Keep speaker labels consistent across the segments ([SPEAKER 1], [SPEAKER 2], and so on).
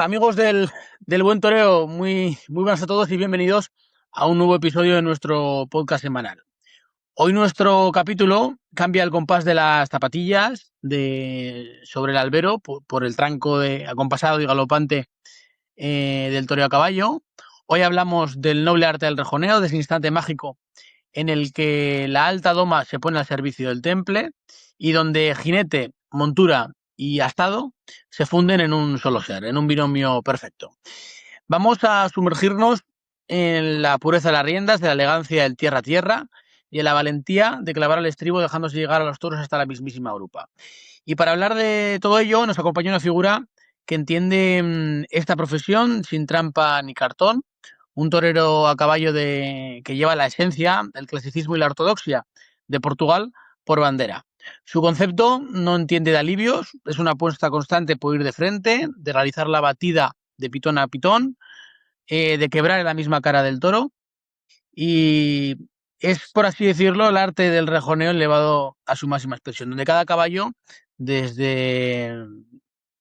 [SPEAKER 1] Amigos del buen toreo, muy buenas a todos y bienvenidos a un nuevo episodio de nuestro podcast semanal. Hoy nuestro capítulo cambia el compás de las zapatillas sobre el albero por el tranco acompasado y galopante del toreo a caballo. Hoy hablamos del noble arte del rejoneo, de ese instante mágico en el que la alta doma se pone al servicio del temple y donde jinete, montura y astado se funden en un solo ser, en un binomio perfecto. Vamos a sumergirnos en la pureza de las riendas, de la elegancia del tierra a tierra y en la valentía de clavar el estribo dejándose llegar a los toros hasta la mismísima Europa. Y para hablar de todo ello nos acompaña una figura que entiende esta profesión sin trampa ni cartón, un torero a caballo que lleva la esencia, el clasicismo y la ortodoxia de Portugal por bandera. Su concepto no entiende de alivios, es una apuesta constante por ir de frente, de realizar la batida de pitón a pitón, de quebrar en la misma cara del toro, y es, por así decirlo, el arte del rejoneo elevado a su máxima expresión, donde cada caballo, desde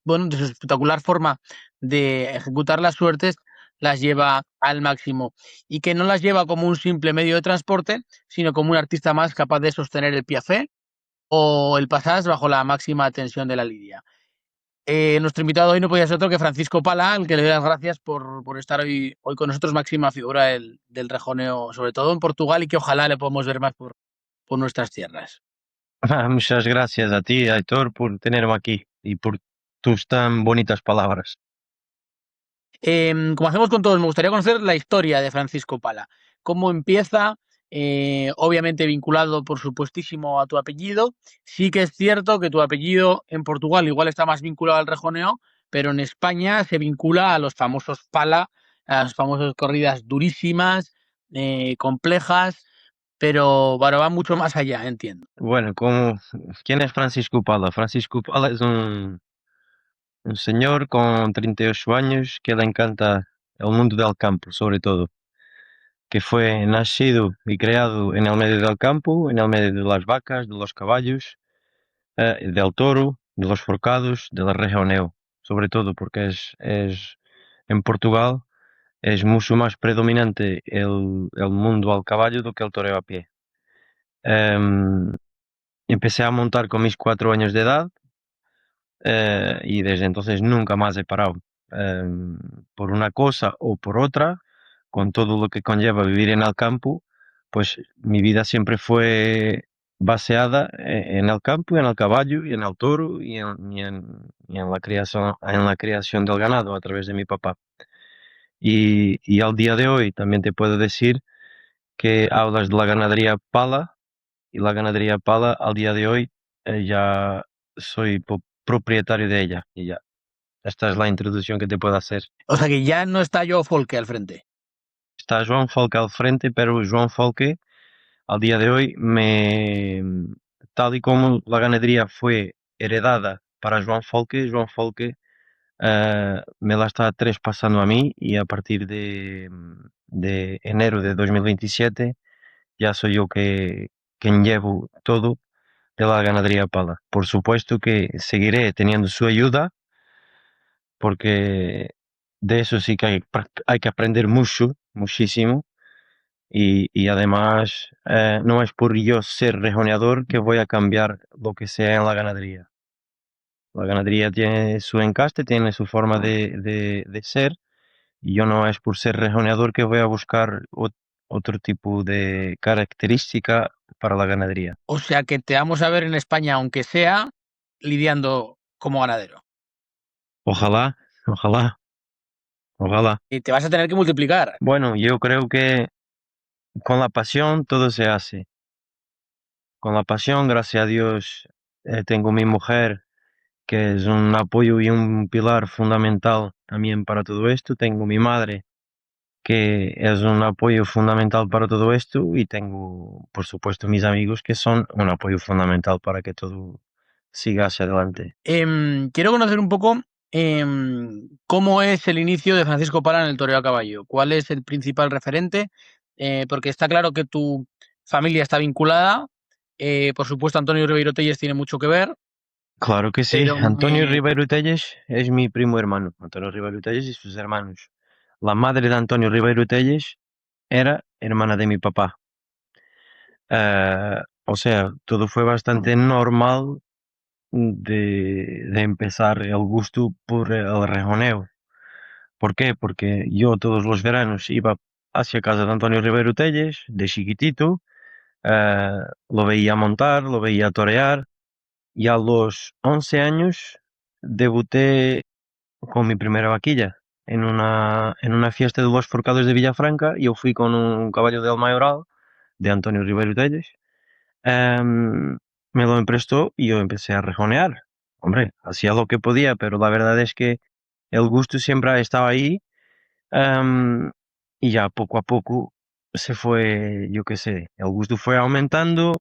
[SPEAKER 1] su espectacular forma de ejecutar las suertes, las lleva al máximo y que no las lleva como un simple medio de transporte, sino como un artista más capaz de sostener el piafé o el pasás bajo la máxima tensión de la lidia. Nuestro invitado hoy no podía ser otro que Francisco Pala, al que le doy las gracias por estar hoy con nosotros, máxima figura del rejoneo, sobre todo en Portugal, y que ojalá le podamos ver más por nuestras tierras.
[SPEAKER 2] Muchas gracias a ti, Aitor, por tenerme aquí y por tus tan bonitas palabras.
[SPEAKER 1] Como hacemos con todos, me gustaría conocer la historia de Francisco Pala. ¿Cómo empieza? Obviamente vinculado, por supuestísimo, a tu apellido. Sí que es cierto que tu apellido en Portugal igual está más vinculado al rejoneo, pero en España se vincula a los famosos Pala, a las famosas corridas durísimas, complejas, pero va mucho más allá, entiendo.
[SPEAKER 2] Bueno, ¿quién es Francisco Pala? Francisco Pala es un señor con 38 años que le encanta el mundo del campo, sobre todo, que fue nacido y creado en el medio del campo, en el medio de las vacas, de los caballos, del toro, de los forcados, del rejoneo, sobre todo porque es en Portugal es mucho más predominante el mundo al caballo do que el toreo a pie. Empecé a montar con mis 4 años de edad y desde entonces nunca más he parado. Por una cosa o por otra, con todo lo que conlleva vivir en el campo, pues mi vida siempre fue baseada en el campo, en el caballo y en el toro y en la creación del ganado a través de mi papá. Y al día de hoy también te puedo decir que hablas de la ganadería Pala y la ganadería Pala al día de hoy ya soy propietario de ella y ya. Esta es la introducción que te puedo hacer.
[SPEAKER 1] O sea que ya no está Joe Folke al frente.
[SPEAKER 2] Está Joan Folke al frente, pero Joan Folke al día de hoy tal y como la ganadería fue heredada para Joan Folke me la está traspasando a mí y a partir de enero de 2027 ya soy yo quien llevo todo de la ganadería Pala. Por supuesto que seguiré teniendo su ayuda porque de eso sí que hay que aprender mucho, muchísimo. Y además no es por yo ser rejoneador que voy a cambiar lo que sea en la ganadería. La ganadería tiene su encaste, tiene su forma de ser. Y yo no es por ser rejoneador que voy a buscar otro tipo de característica para la ganadería.
[SPEAKER 1] O sea que te vamos a ver en España, aunque sea lidiando como ganadero.
[SPEAKER 2] Ojalá, ojalá, ojalá.
[SPEAKER 1] Y te vas a tener que multiplicar.
[SPEAKER 2] Bueno, yo creo que con la pasión todo se hace. Con la pasión, gracias a Dios, tengo mi mujer que es un apoyo y un pilar fundamental también para todo esto. Tengo mi madre que es un apoyo fundamental para todo esto y tengo, por supuesto, mis amigos que son un apoyo fundamental para que todo siga hacia adelante.
[SPEAKER 1] Quiero conocer un poco cómo es el inicio de Francisco Pala en el toreo a caballo. ¿Cuál es el principal referente? Porque está claro que tu familia está vinculada. Por supuesto, Antonio Ribeiro Telles tiene mucho que ver.
[SPEAKER 2] Claro que sí.
[SPEAKER 1] pero
[SPEAKER 2] Antonio
[SPEAKER 1] me...
[SPEAKER 2] Ribeiro Telles es mi primo hermano. Antonio Ribeiro Telles y sus hermanos. La madre de Antonio Ribeiro Telles era hermana de mi papá. O sea, todo fue bastante normal de empezar el gusto por el rejoneo. ¿Por qué? Porque yo todos los veranos iba hacia casa de Antonio Ribeiro Telles, de chiquitito, eh, lo veía montar, lo veía torear, y a los 11 años debuté con mi primera vaquilla en una fiesta de los forcados de Villafranca. Yo fui con un caballo del Mayoral de Antonio Ribeiro Telles. em, Me lo emprestó y yo empecé a rejonear. Hombre, hacía lo que podía, pero la verdad es que el gusto siempre ha estado ahí. em, y ya poco a poco se fue, yo qué sé, el gusto fue aumentando,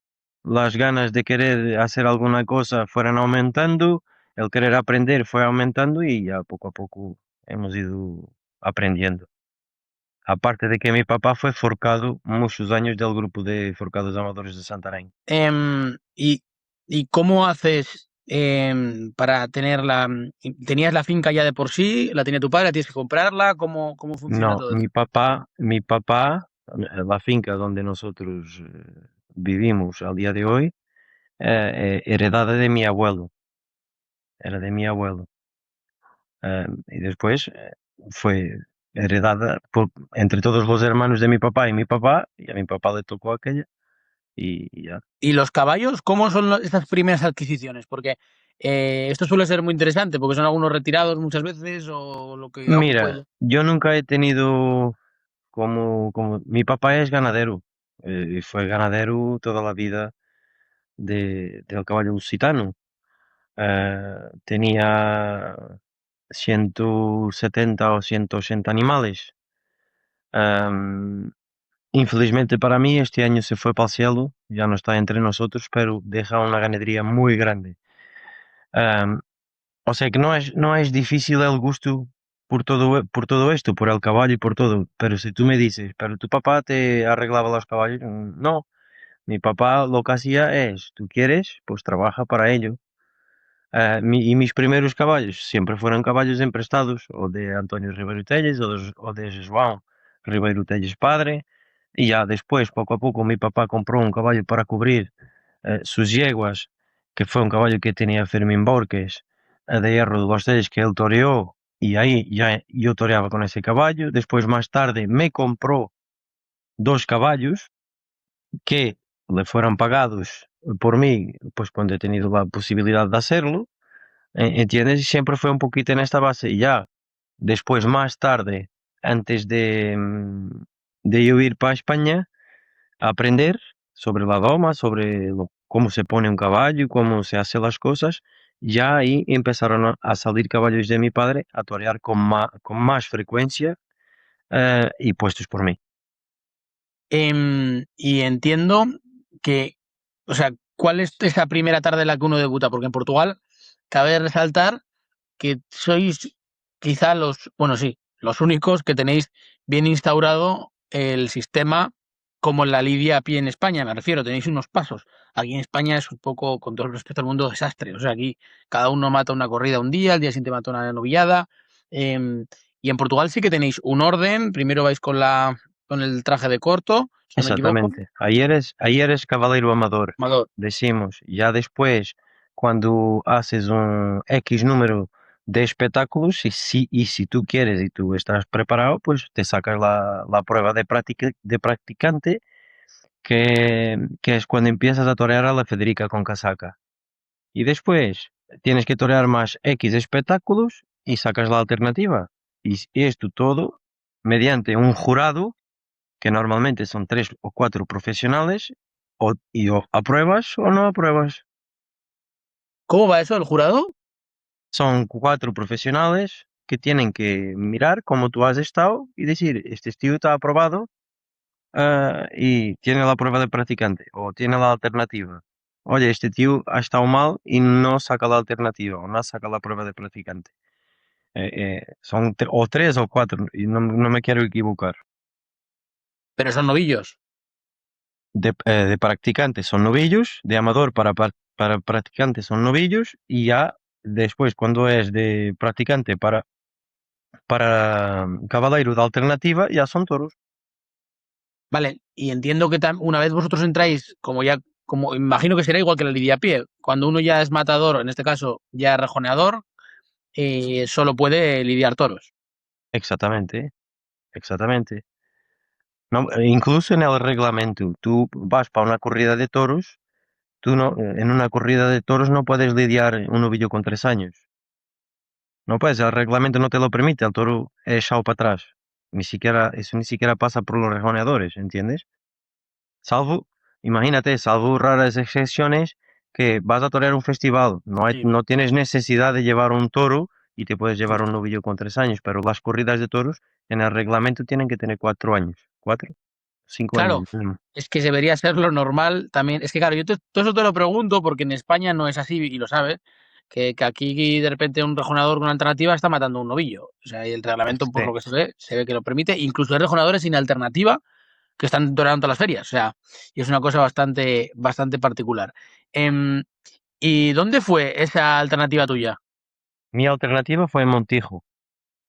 [SPEAKER 2] las ganas de querer hacer alguna cosa fueron aumentando, el querer aprender fue aumentando y ya poco a poco hemos ido aprendiendo. Aparte de que mi papá fue forcado muchos años del grupo de forcados amadores de Santarém.
[SPEAKER 1] Em, y, ¿Y cómo haces para tenerla? ¿Tenías la finca ya de por sí? ¿La tenía tu padre? ¿La tienes que comprarla? ¿Cómo funciona
[SPEAKER 2] No,
[SPEAKER 1] todo eso?
[SPEAKER 2] mi papá, la finca donde nosotros vivimos al día de hoy, heredada de mi abuelo, era de mi abuelo. Y después fue heredada entre todos los hermanos de mi papá y a mi papá le tocó aquella y ya.
[SPEAKER 1] ¿Y los caballos? ¿Cómo son estas primeras adquisiciones? Porque esto suele ser muy interesante, porque son algunos retirados muchas veces o lo que
[SPEAKER 2] Mira,
[SPEAKER 1] puede.
[SPEAKER 2] yo nunca he tenido mi papá es ganadero, y fue ganadero toda la vida del caballo lusitano. Tenía 170 o 180 animales. Em, Infelizmente para mí, este año se fue para el cielo, ya no está entre nosotros, pero deja una ganadería muy grande. Am, o sea que no es difícil el gusto por todo esto, por el caballo y por todo. Pero si tú me dices, pero tu papá te arreglaba los caballos, no. Mi papá lo que hacía es, tú quieres, pues trabaja para ello. Y mis primeros caballos siempre fueron caballos emprestados, o de Antonio Ribeiro Telles, o de João Ribeiro Telles padre. Y ya después, poco a poco, mi papá compró un caballo para cubrir sus yeguas, que fue un caballo que tenía Fermín Borges, de Hierro de los Telles, que él toreó, y ahí ya yo toreaba con ese caballo. Después, más tarde, me compró dos caballos que le fueron pagados por mí, pues cuando he tenido la posibilidad de hacerlo. ¿Entiendes? Y siempre fue un poquito en esta base. Y ya, después, más tarde, antes de yo ir para España, a aprender sobre la doma, sobre cómo se pone un caballo, cómo se hacen las cosas, ya ahí empezaron a salir caballos de mi padre a torear con más frecuencia y puestos por mí.
[SPEAKER 1] Y entiendo que, o sea, ¿cuál es esa primera tarde en la que uno debuta? Porque en Portugal cabe resaltar que sois quizá los, bueno, sí, los únicos que tenéis bien instaurado el sistema como en la lidia a pie en España, me refiero, tenéis unos pasos. Aquí en España es un poco, con todo el respeto al mundo, desastre. O sea, aquí cada uno mata una corrida un día, al día siguiente mata una novillada. em, y en Portugal sí que tenéis un orden. Primero vais con el traje de corto, si no me equivoco.
[SPEAKER 2] Exactamente. Ayer es caballero amador,
[SPEAKER 1] Amador.
[SPEAKER 2] decimos. Ya después, cuando haces un X número de espectáculos, y si tú quieres y tú estás preparado, pues te sacas la prueba de practicante, que es cuando empiezas a torear a la Federica con casaca. Y después tienes que torear más X espectáculos y sacas la alternativa. Y esto todo mediante un jurado que normalmente son tres o cuatro profesionales, o apruebas o no apruebas.
[SPEAKER 1] ¿Cómo va eso, el jurado?
[SPEAKER 2] Son cuatro profesionales que tienen que mirar cómo tú has estado y decir, este tío está aprobado y tiene la prueba de practicante o tiene la alternativa. Oye, este tío ha estado mal y no saca la alternativa o no saca la prueba de practicante. Son o tres o cuatro y no me quiero equivocar.
[SPEAKER 1] Pero son novillos.
[SPEAKER 2] De practicante son novillos, de amador para para practicantes son novillos y ya después cuando es de practicante para caballero de alternativa ya son toros.
[SPEAKER 1] Vale, y entiendo que una vez vosotros entráis, como ya, como imagino que será igual que la lidia a pie, cuando uno ya es matador, en este caso ya rejoneador, solo puede lidiar toros.
[SPEAKER 2] Exactamente, exactamente. No, incluso en el reglamento, tú vas para una corrida de toros, tú no, en una corrida de toros no puedes lidiar un novillo con 3 años. No puedes, el reglamento no te lo permite, el toro es echado para atrás. Eso ni siquiera pasa por los rejoneadores, ¿entiendes? Salvo, imagínate, salvo raras excepciones que vas a torear un festival,
[SPEAKER 1] Sí.
[SPEAKER 2] no tienes necesidad de llevar un toro y te puedes llevar un novillo con 3 años, pero las corridas de toros en el reglamento tienen que tener 4 años, 4, 5 años
[SPEAKER 1] Claro,
[SPEAKER 2] mínimo.
[SPEAKER 1] es que debería ser lo normal también. Es que claro, todo eso te lo pregunto porque en España no es así y lo sabes, que aquí de repente un rejonador con una alternativa está matando a un novillo. O sea, y el reglamento, por
[SPEAKER 2] Sí.
[SPEAKER 1] lo que se ve que lo permite. Incluso hay rejonadores sin alternativa que están toreando todas las ferias. O sea, y es una cosa bastante particular. Em, ¿Y dónde fue esa alternativa tuya?
[SPEAKER 2] Mi alternativa fue en Montijo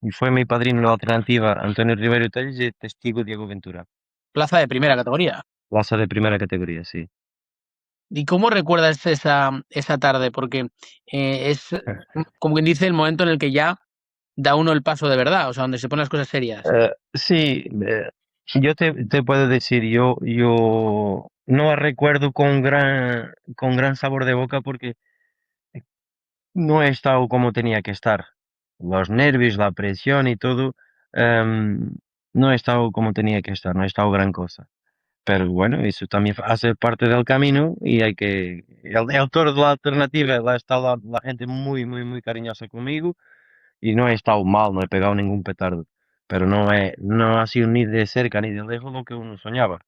[SPEAKER 2] y fue mi padrino de la alternativa Antonio Rivero Telles y testigo Diego Ventura.
[SPEAKER 1] Plaza de primera categoría.
[SPEAKER 2] Plaza de primera categoría, sí.
[SPEAKER 1] ¿Y cómo recuerdas esa tarde? Porque es, como quien dice, el momento en el que ya da uno el paso de verdad, o sea, donde se ponen las cosas serias.
[SPEAKER 2] Sí, yo te puedo decir, yo no la recuerdo con gran sabor de boca porque no he estado como tenía que estar. Los nervios, la presión y todo, em, no he estado como tenía que estar, no he estado gran cosa. Pero bueno, eso también hace parte del camino y hay que... El toro de la alternativa, está la gente muy, muy, muy cariñosa conmigo y no he estado mal, no he pegado ningún petardo. Pero no ha sido ni de cerca ni de lejos lo que uno soñaba.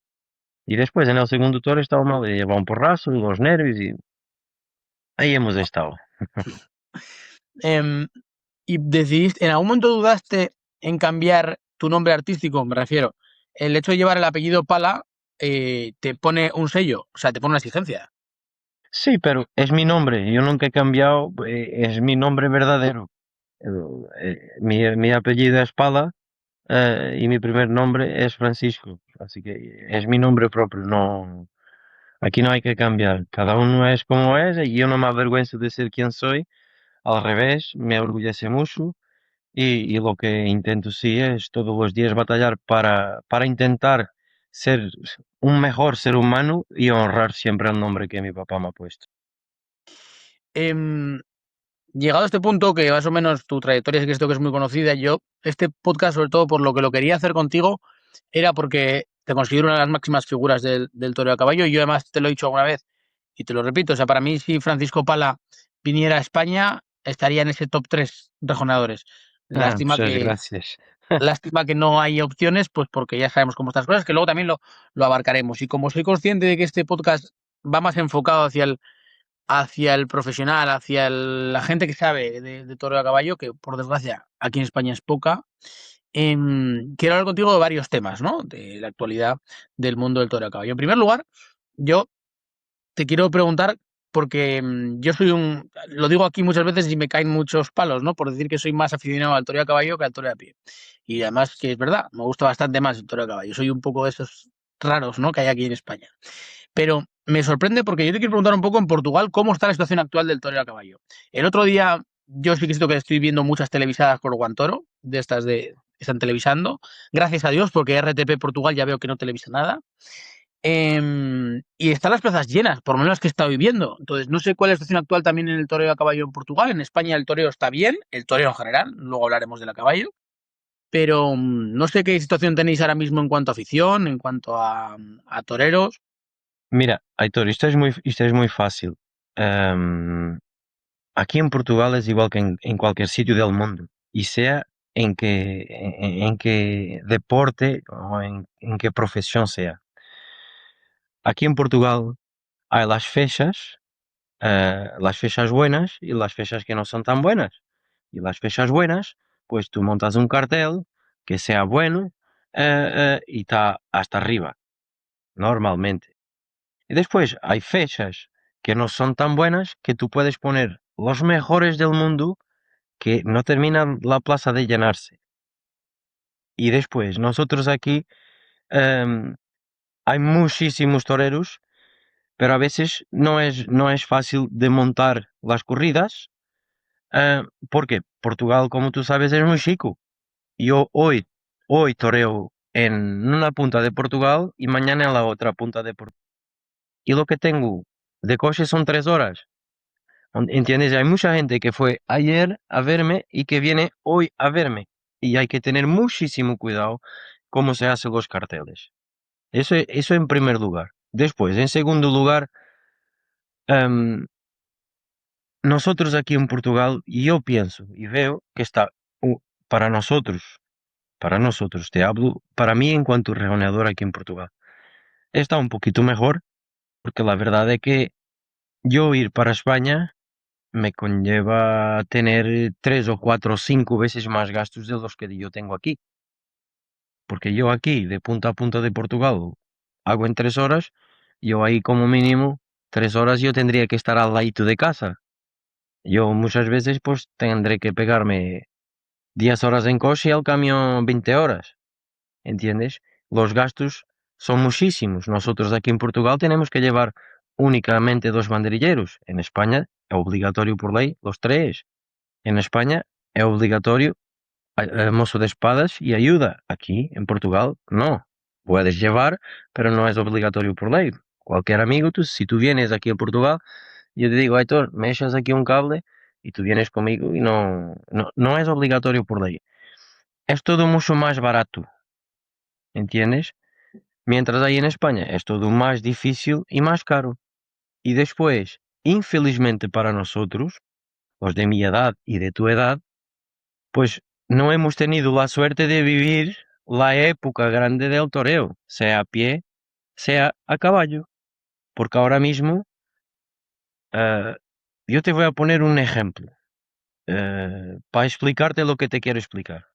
[SPEAKER 2] Y después en el segundo toro he estado mal, he llevado un porrazo, los nervios y ahí hemos estado.
[SPEAKER 1] Em, y decidiste, ¿en algún momento dudaste en cambiar tu nombre artístico? Me refiero, el hecho de llevar el apellido Pala te pone un sello, o sea, te pone una exigencia.
[SPEAKER 2] Sí, pero es mi nombre, yo nunca he cambiado, es mi nombre verdadero. Mi apellido es Pala, y mi primer nombre es Francisco, así que es mi nombre propio, no, aquí no hay que cambiar, cada uno es como es y yo no me avergüenzo de ser quien soy, al revés, me orgullece mucho y lo que intento sí es todos los días batallar para intentar ser un mejor ser humano y honrar siempre el nombre que mi papá me ha puesto.
[SPEAKER 1] Em, Llegado a este punto, que más o menos tu trayectoria sí que esto que es muy conocida, yo, este podcast, sobre todo por lo que lo quería hacer contigo, era porque te considero una de las máximas figuras del toreo a caballo, y yo además te lo he dicho alguna vez, y te lo repito, o sea, para mí si Francisco Pala viniera a España, estaría en ese top 3 rejonadores.
[SPEAKER 2] Ah,
[SPEAKER 1] Lástima
[SPEAKER 2] muchas
[SPEAKER 1] que,
[SPEAKER 2] gracias.
[SPEAKER 1] lástima que no hay opciones, pues porque ya sabemos cómo estas cosas, que luego también lo abarcaremos. Y como soy consciente de que este podcast va más enfocado hacia el profesional, hacia la gente que sabe de toro a caballo, que por desgracia aquí en España es poca. Quiero hablar contigo de varios temas, ¿no? De la actualidad del mundo del toro a caballo. En primer lugar, yo te quiero preguntar, porque yo soy lo digo aquí muchas veces y me caen muchos palos, ¿no? Por decir que soy más aficionado al toro a caballo que al toro a pie. Y además que es verdad, me gusta bastante más el toro a caballo. Soy un poco de esos raros, ¿no? Que hay aquí en España. Pero me sorprende porque yo te quiero preguntar un poco en Portugal cómo está la situación actual del toreo a caballo. El otro día, yo sí que siento que estoy viendo muchas televisadas por Guantoro, de estas de están televisando. Gracias a Dios, porque RTP Portugal ya veo que no televisa nada. Y están las plazas llenas, por lo menos las que he estado viviendo. Entonces, no sé cuál es la situación actual también en el toreo a caballo en Portugal. En España el toreo está bien, el toreo en general, luego hablaremos del a caballo. Pero no sé qué situación tenéis ahora mismo en cuanto a afición, en cuanto a toreros.
[SPEAKER 2] Mira, Aitor, isto es muy fácil. Em, Aquí en Portugal es igual que en cualquier sitio del mundo, y sea en qué deporte o en qué profesión sea. Aquí en Portugal hay las fechas buenas y las fechas que no son tan buenas. Y las fechas buenas, pues tú montas un cartel que sea bueno, y está hasta arriba, normalmente. Y después hay fechas que no son tan buenas, que tú puedes poner los mejores del mundo, que no termina la plaza de llenarse. Y después, nosotros aquí em, hay muchísimos toreros, pero a veces no es fácil de montar las corridas, porque Portugal, como tú sabes, es muy chico. Yo hoy toreo en una punta de Portugal y mañana en la otra punta de Portugal. Y lo que tengo de coche son 3 horas. ¿Entiendes? Hay mucha gente que fue ayer a verme y que viene hoy a verme. Y hay que tener muchísimo cuidado cómo se hacen los carteles. Eso en primer lugar. Después, en segundo lugar, em, nosotros aquí en Portugal, yo pienso y veo que está para nosotros, te hablo, para mí en cuanto rejoneador aquí en Portugal, está un poquito mejor, porque la verdad es que yo ir para España me conlleva tener 3 o 4 o 5 veces más gastos de los que yo tengo aquí. Porque yo aquí, de punta a punta de Portugal, hago en 3 horas, yo ahí como mínimo 3 horas yo tendría que estar al ladito de casa. Yo muchas veces pues tendré que pegarme 10 horas en coche y al camión 20 horas, ¿entiendes? Los gastos son muchísimos. Nosotros aquí en Portugal tenemos que llevar únicamente 2 banderilleros. En España es obligatorio por ley los tres. En España es obligatorio mozo de espadas y ayuda. Aquí, en Portugal, no. Puedes llevar, pero no es obligatorio por ley. Cualquier amigo, si tú vienes aquí a Portugal, yo te digo, Aitor, me echas aquí un cable y tú vienes conmigo y no es obligatorio por ley. Es todo mucho más barato, ¿entiendes? Mientras ahí en España es todo más difícil y más caro. Y después, infelizmente para nosotros, los de mi edad y de tu edad, pues no hemos tenido la suerte de vivir la época grande del toreo, sea a pie, sea a caballo, porque ahora mismo eh, yo te voy a poner un ejemplo para explicarte lo que te quiero explicar.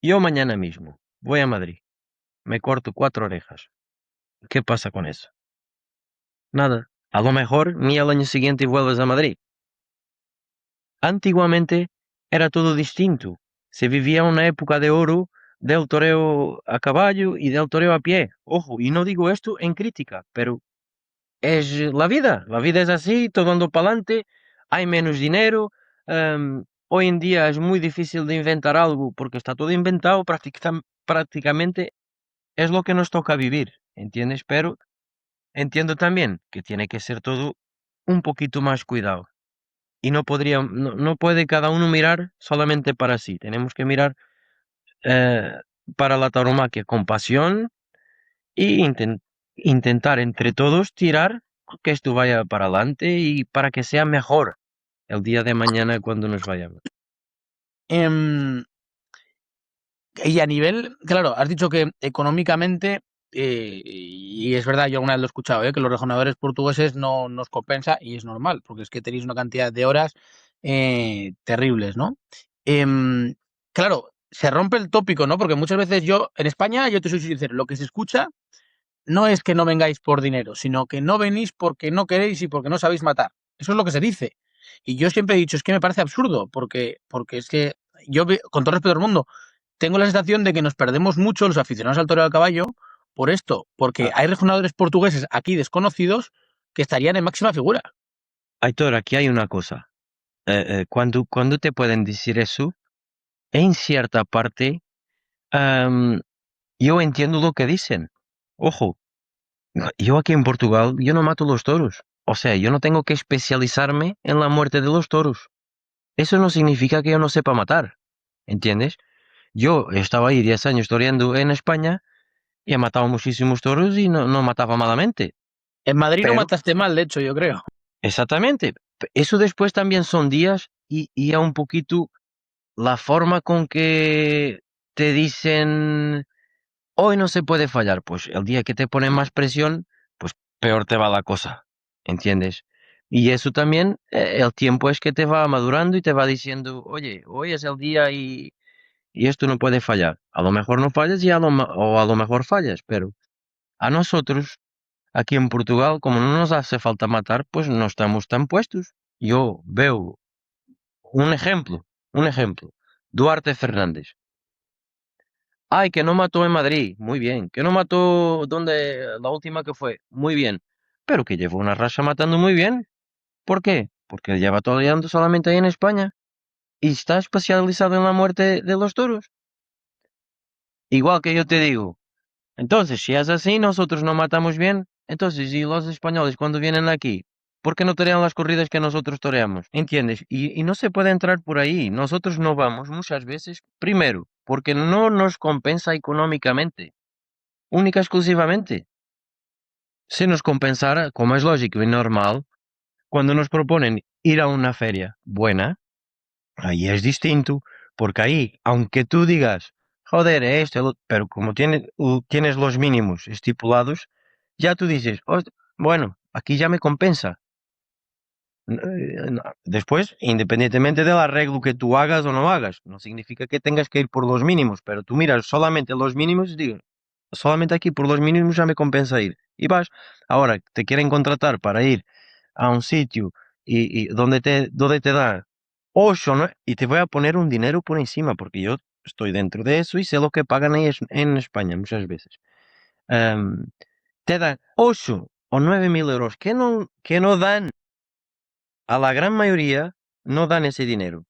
[SPEAKER 2] Yo mañana mismo voy a Madrid, me corto 4 orejas. ¿Qué pasa con eso? Nada. A lo mejor ni al año siguiente vuelves a Madrid. Antiguamente era todo distinto. Se vivía una época de oro del toreo a caballo y del toreo a pie. Ojo, y no digo esto en crítica, pero es la vida. La vida es así, todo ando para adelante, hay menos dinero. Hoy en día es muy difícil de inventar algo porque está todo inventado, prácticamente es lo que nos toca vivir, ¿entiendes? Pero entiendo también que tiene que ser todo un poquito más cuidado. Y no puede cada uno mirar solamente para sí. Tenemos que mirar eh, para la tauromaquia con pasión y intentar entre todos tirar que esto vaya para adelante y para que sea mejor el día de mañana cuando nos vayamos.
[SPEAKER 1] Em, y a nivel, claro, has dicho que económicamente, y es verdad, yo alguna vez lo he escuchado, que los rejonadores portugueses no nos compensa y es normal, porque es que tenéis una cantidad de horas terribles, ¿no? Em, claro, se rompe el tópico, ¿no? Porque muchas veces en España, yo te soy sincero, lo que se escucha no es que no vengáis por dinero, sino que no venís porque no queréis y porque no sabéis matar. Eso es lo que se dice. Y yo siempre he dicho, es que me parece absurdo, porque es que con todo respeto al mundo, tengo la sensación de que nos perdemos mucho los aficionados al toreo al caballo por esto, porque
[SPEAKER 2] Ah,
[SPEAKER 1] hay regionadores portugueses aquí desconocidos que estarían en máxima figura.
[SPEAKER 2] Aitor, aquí hay una cosa. Cuando te pueden decir eso, en cierta parte, am, yo entiendo lo que dicen. Ojo, yo aquí en Portugal, yo no mato los toros. O sea, yo no tengo que especializarme en la muerte de los toros. Eso no significa que yo no sepa matar. ¿Entiendes? Yo estaba ahí 10 años toreando en España y he matado muchísimos toros y no mataba malamente.
[SPEAKER 1] En Madrid no
[SPEAKER 2] Pero,
[SPEAKER 1] mataste mal, de hecho, yo creo.
[SPEAKER 2] exactamente, eso después también son días y a un poquito la forma con que te dicen hoy no se puede fallar, pues el día que te ponen más presión, pues peor te va la cosa, ¿entiendes? Y eso también, el tiempo es que te va madurando y te va diciendo, oye, hoy es el día y esto no puede fallar. A lo mejor no fallas o a lo mejor fallas, pero a nosotros Aquí en Portugal, como no nos hace falta matar, pues no estamos tan puestos. Yo veo un ejemplo. Duarte Fernández. Ay, que no mató en Madrid, muy bien. Que no mató donde la última que fue, muy bien. Pero que llevó una racha matando muy bien. ¿Por qué? Porque él lleva toreando solamente ahí en España y está especializado en la muerte de los toros. Igual que yo te digo, entonces si es así, nosotros no matamos bien. Entonces, ¿y los españoles cuando vienen aquí? ¿Por qué no torean las corridas que nosotros toreamos? ¿Entiendes? Y no se puede entrar por ahí. Nosotros no vamos muchas veces, primero, porque no nos compensa económicamente, única exclusivamente. Si nos compensara, como es lógico y normal, cuando nos proponen ir a una feria buena, ahí es distinto, porque ahí, aunque tú digas, joder, pero como tienes los mínimos estipulados, ya tú dices, bueno, aquí ya me compensa. Después, independientemente del arreglo que tú hagas o no hagas, no significa que tengas que ir por los mínimos, pero tú miras solamente los mínimos y digo, solamente aquí por los mínimos ya me compensa ir. Y vas, ahora te quieren contratar para ir a un sitio y donde te da 8, ¿no? Y te voy a poner un dinero por encima, porque yo estoy dentro de eso y sé lo que pagan ahí en España muchas veces. Em, Te dan 8 o 9 mil euros que no dan, a la gran mayoría no dan ese dinero.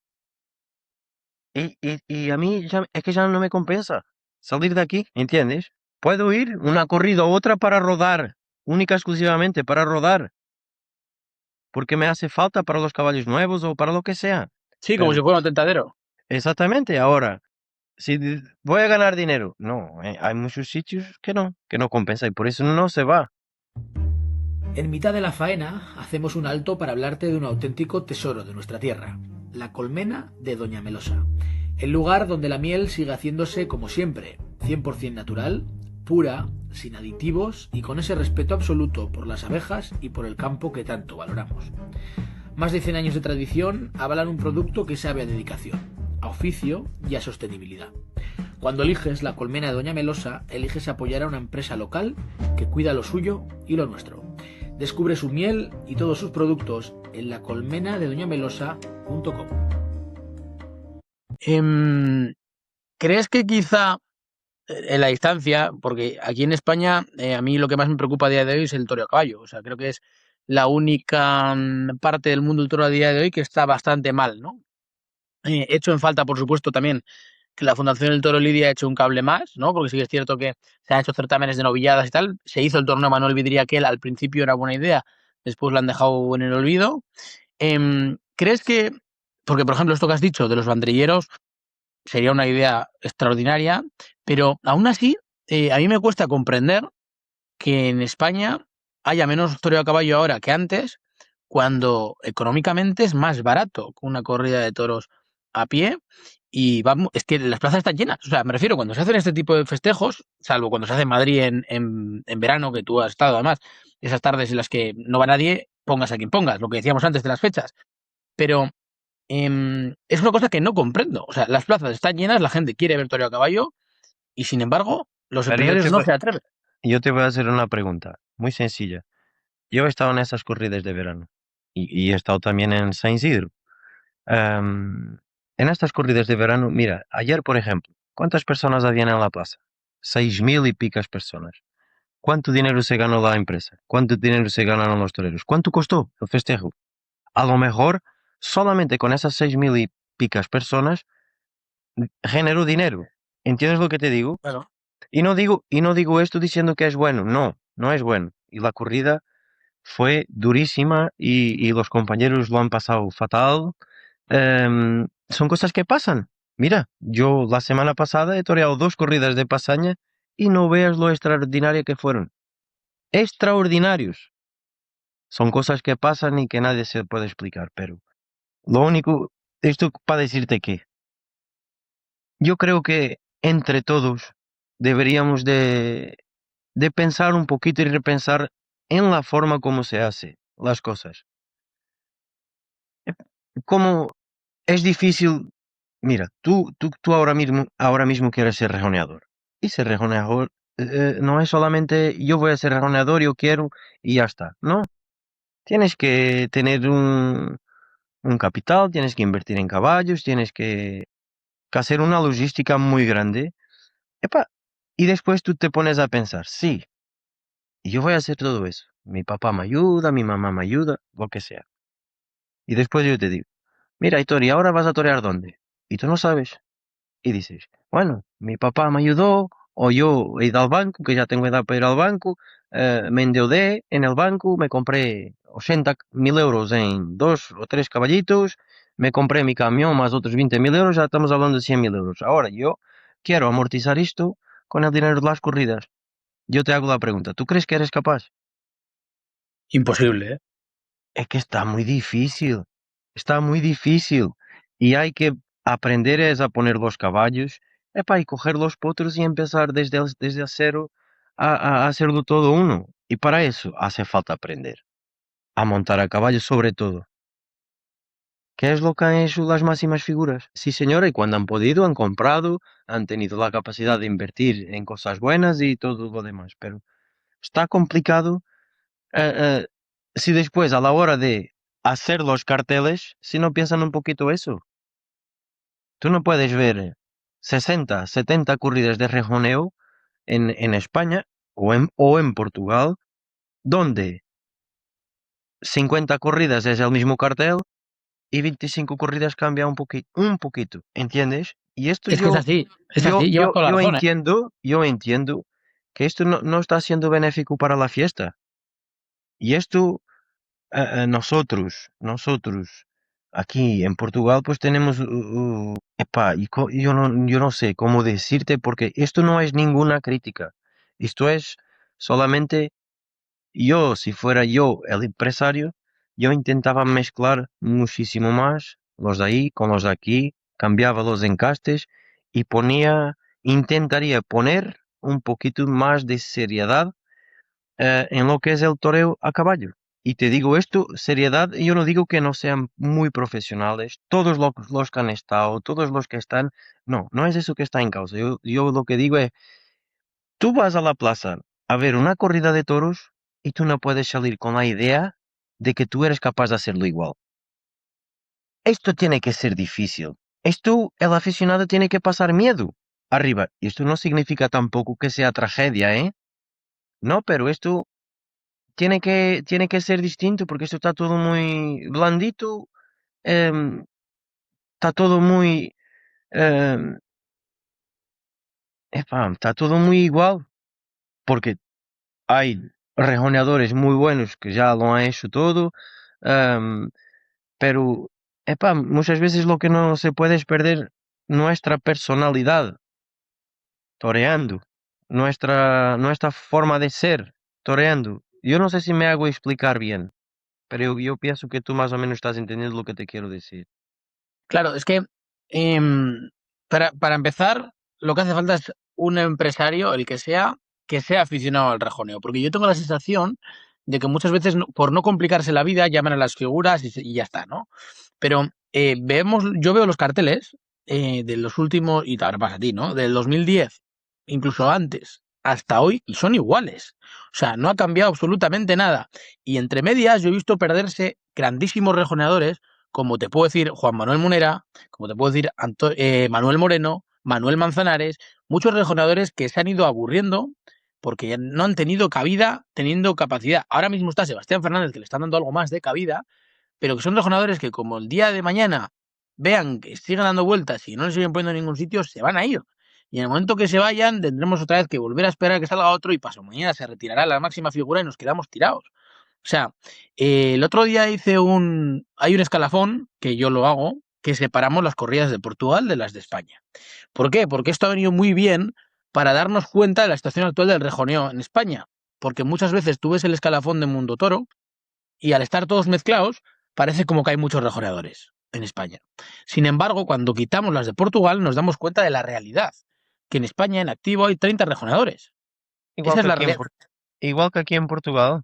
[SPEAKER 2] Y a mí es que ya no me compensa salir de aquí, ¿entiendes? Puedo ir una corrida u otra para rodar, única exclusivamente para rodar, porque me hace falta para los caballos nuevos o para lo que sea.
[SPEAKER 1] Sí, como si
[SPEAKER 2] Pero
[SPEAKER 1] fuera un tentadero.
[SPEAKER 2] exactamente, ahora, si voy a ganar dinero, no, hay muchos sitios que no compensa y por eso no se va.
[SPEAKER 3] En mitad de la faena hacemos un alto para hablarte de un auténtico tesoro de nuestra tierra, la colmena de Doña Melosa, el lugar donde la miel sigue haciéndose como siempre, 100% natural, pura, sin aditivos y con ese respeto absoluto por las abejas y por el campo que tanto valoramos. Más de 100 años de tradición avalan un producto que sabe a dedicación, a oficio y a sostenibilidad. Cuando eliges la colmena de Doña Melosa, eliges apoyar a una empresa local que cuida lo suyo y lo nuestro. Descubre su miel y todos sus productos en lacolmenadedoñamelosa.com.
[SPEAKER 1] Em, ¿Crees que quizá en la distancia, porque aquí en España a mí lo que más me preocupa a día de hoy es el toro a caballo? O sea, creo que es la única parte del mundo del toro a día de hoy que está bastante mal, ¿no? Hecho en falta, por supuesto, también que la Fundación del Toro Lidia ha hecho un cable más, ¿no? Porque sí que es cierto que se han hecho certámenes de novilladas y tal. Se hizo el torneo Manuel Vidriera, que al principio era buena idea, después lo han dejado en el olvido. ¿Crees que, porque por ejemplo esto que has dicho de los banderilleros sería una idea extraordinaria, pero aún así a mí me cuesta comprender que en España haya menos toreo a caballo ahora que antes, cuando económicamente es más barato que una corrida de toros a pie y vamos, es que las plazas están llenas. O sea, me refiero, cuando se hacen este tipo de festejos, salvo cuando se hace en Madrid en verano, que tú has estado además, esas tardes en las que no va nadie, pongas a quien pongas, lo que decíamos antes de las fechas. Pero es una cosa que no comprendo. O sea, las plazas están llenas, la gente quiere ver toreo a caballo y sin embargo, los
[SPEAKER 2] Pero yo
[SPEAKER 1] empresarios
[SPEAKER 2] te
[SPEAKER 1] no
[SPEAKER 2] voy,
[SPEAKER 1] se atreven.
[SPEAKER 2] yo te voy a hacer una pregunta muy sencilla. Yo he estado en esas corridas de verano y he estado también en San Isidro. Em, en estas corridas de verano, mira, ayer, por ejemplo, ¿cuántas personas habían en la plaza? 6.000 y picas personas. ¿Cuánto dinero se ganó la empresa? ¿Cuánto dinero se ganaron los toreros? ¿Cuánto costó el festejo? A lo mejor, solamente con esas 6.000 y picas personas, generó dinero. ¿Entiendes lo que te digo?
[SPEAKER 1] Claro.
[SPEAKER 2] Y no digo esto diciendo que es bueno, no, no es bueno. Y la corrida fue durísima y los compañeros lo han pasado fatal. Son cosas que pasan. Mira, yo la semana pasada he toreado 2 corridas de Pasaña y no veas lo extraordinaria que fueron. Extraordinarios. Son cosas que pasan y que nadie se puede explicar, pero lo único, esto para decirte que yo creo que entre todos deberíamos de pensar un poquito y repensar en la forma como se hace las cosas. Como es difícil, mira, tú ahora mismo quieres ser rejoneador. Y ser rejoneador no es solamente yo voy a ser rejoneador, yo quiero y ya está. No, tienes que tener un capital, tienes que invertir en caballos, tienes que hacer una logística muy grande. Epa, y después tú te pones a pensar, sí, yo voy a hacer todo eso. Mi papá me ayuda, mi mamá me ayuda, lo que sea. Y después yo te digo, mira, Hitor, ¿y ahora vas a torear dónde? Y tú no sabes. Y dices, bueno, mi papá me ayudó, o yo he ido al banco, que ya tengo edad para ir al banco, me endeudé en el banco, me compré 80.000 euros en 2 o 3 caballitos, me compré mi camión más otros 20.000 euros, ya estamos hablando de 100.000 euros. Ahora yo quiero amortizar esto con el dinero de las corridas. Yo te hago la pregunta, ¿tú crees que eres capaz?
[SPEAKER 1] Imposible, ¿eh?
[SPEAKER 2] Es que está muy difícil. Y hay que aprender es a poner los caballos, epa, y coger los potros y empezar desde el cero a hacerlo todo uno. Y para eso hace falta aprender a montar a caballo sobre todo. ¿Qué es lo que han hecho las máximas figuras? Sí, señora, y cuando han podido, han comprado, han tenido la capacidad de invertir en cosas buenas y todo lo demás. Pero está complicado si después a la hora de hacer los carteles, si no piensan un poquito eso, tú no puedes ver 60, 70 corridas de rejoneo en España o en Portugal, donde 50 corridas es el mismo cartel y 25 corridas cambia un poquito, ¿entiendes? Y esto
[SPEAKER 1] Es que es así, llevas toda la razón, ¿eh?
[SPEAKER 2] yo entiendo que esto no está siendo benéfico para la fiesta. Y esto nosotros, aquí en Portugal, pues tenemos, epa, yo no sé cómo decirte, porque esto no es ninguna crítica. Esto es solamente yo, si fuera yo el empresario, yo intentaba mezclar muchísimo más los de ahí con los de aquí, cambiaba los encastes y intentaría poner un poquito más de seriedad en lo que es el toreo a caballo. Y te digo esto, seriedad, yo no digo que no sean muy profesionales, todos los que han estado, todos los que están, no es eso que está en causa. Yo lo que digo es, tú vas a la plaza a ver una corrida de toros y tú no puedes salir con la idea de que tú eres capaz de hacerlo igual. Esto tiene que ser difícil. Esto, el aficionado tiene que pasar miedo arriba. Y esto no significa tampoco que sea tragedia, ¿eh? No, pero esto tiene que ser distinto porque esto está todo muy blandito, em, está todo muy, em, está todo muy igual porque hay rejoneadores muy buenos que ya lo han hecho todo, em, pero muchas veces lo que no se puede es perder nuestra personalidad toreando, nuestra forma de ser toreando. Yo no sé si me hago explicar bien. Pero yo pienso que tú más o menos estás entendiendo lo que te quiero decir.
[SPEAKER 1] Claro, es que em, para empezar, lo que hace falta es un empresario, el que sea aficionado al rejoneo. Porque yo tengo la sensación de que muchas veces, por no complicarse la vida, llaman a las figuras y ya está, ¿no? Pero yo veo los carteles de los últimos, y ahora pasa a ti, ¿no? Del 2010, incluso antes, hasta hoy, y son iguales. O sea, no ha cambiado absolutamente nada. Y entre medias yo he visto perderse grandísimos rejoneadores como te puedo decir Juan Manuel Munera, como te puedo decir Manuel Moreno, Manuel Manzanares, muchos rejonadores que se han ido aburriendo porque ya no han tenido cabida teniendo capacidad. Ahora mismo está Sebastián Fernández, que le están dando algo más de cabida, pero que son rejonadores que como el día de mañana vean que siguen dando vueltas y no les siguen poniendo en ningún sitio, se van a ir. Y en el momento que se vayan, tendremos otra vez que volver a esperar que salga otro y paso mañana se retirará la máxima figura y nos quedamos tirados. O sea, el otro día hay un escalafón, que yo lo hago, que separamos las corridas de Portugal de las de España. ¿Por qué? Porque esto ha venido muy bien para darnos cuenta de la situación actual del rejoneo en España. Porque muchas veces tú ves el escalafón de Mundo Toro y al estar todos mezclados, parece como que hay muchos rejoneadores en España. Sin embargo, cuando quitamos las de Portugal, nos damos cuenta de la realidad, que en España en activo hay 30 rejoneadores.
[SPEAKER 2] Igual
[SPEAKER 1] Esa es
[SPEAKER 2] que
[SPEAKER 1] la
[SPEAKER 2] aquí
[SPEAKER 1] realidad.
[SPEAKER 2] igual que aquí en Portugal.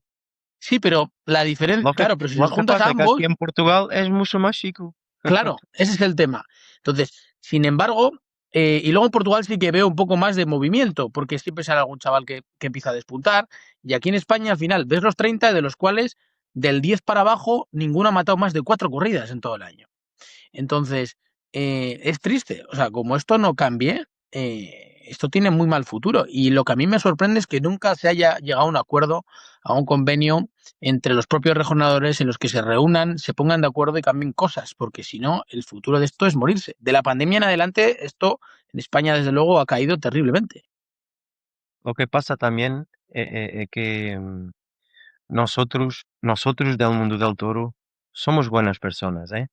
[SPEAKER 1] Sí, pero la diferencia,
[SPEAKER 2] Lo que,
[SPEAKER 1] claro, pero si
[SPEAKER 2] lo
[SPEAKER 1] los
[SPEAKER 2] que
[SPEAKER 1] juntas a
[SPEAKER 2] pasa es que aquí
[SPEAKER 1] ambos,
[SPEAKER 2] en Portugal es mucho más chico.
[SPEAKER 1] claro, ese es el tema. Entonces, sin embargo, Y luego en Portugal sí que veo un poco más de movimiento, porque siempre sale algún chaval que empieza a despuntar. Y aquí en España, al final, ves los 30, de los cuales del 10 para abajo, ninguno ha matado más de 4 corridas en todo el año. Entonces, es triste. O sea, como esto no cambie, esto tiene muy mal futuro. Y lo que a mí me sorprende es que nunca se haya llegado a un acuerdo, a un convenio entre los propios regionadores en los que se reúnan, se pongan de acuerdo y cambien cosas, porque si no, el futuro de esto es morirse. De la pandemia en adelante, esto en España, desde luego, ha caído terriblemente.
[SPEAKER 2] Lo que pasa también que nosotros del mundo del toro somos buenas personas, ¿eh?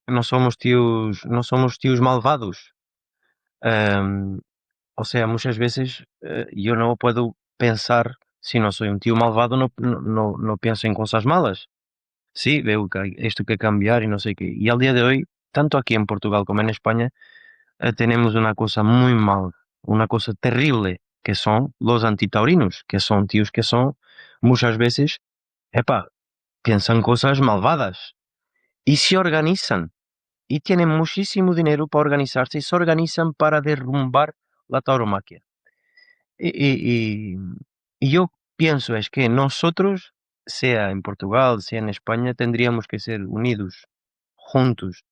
[SPEAKER 2] No somos tíos malvados. Em, o sea, muchas veces yo no puedo pensar, si no soy un tío malvado, no pienso en cosas malas. Sí, veo que hay esto que cambiar y no sé qué. Y al día de hoy, tanto aquí en Portugal como en España, tenemos una cosa muy mal, una cosa terrible, que son los antitaurinos, que son tíos que son muchas veces, epa, piensan cosas malvadas y se organizan y tienen muchísimo dinero para organizarse y se organizan para derrumbar la tauromaquia. Y, y- y yo pienso es que nosotros, sea en Portugal, sea en España, tendríamos que ser unidos, juntos,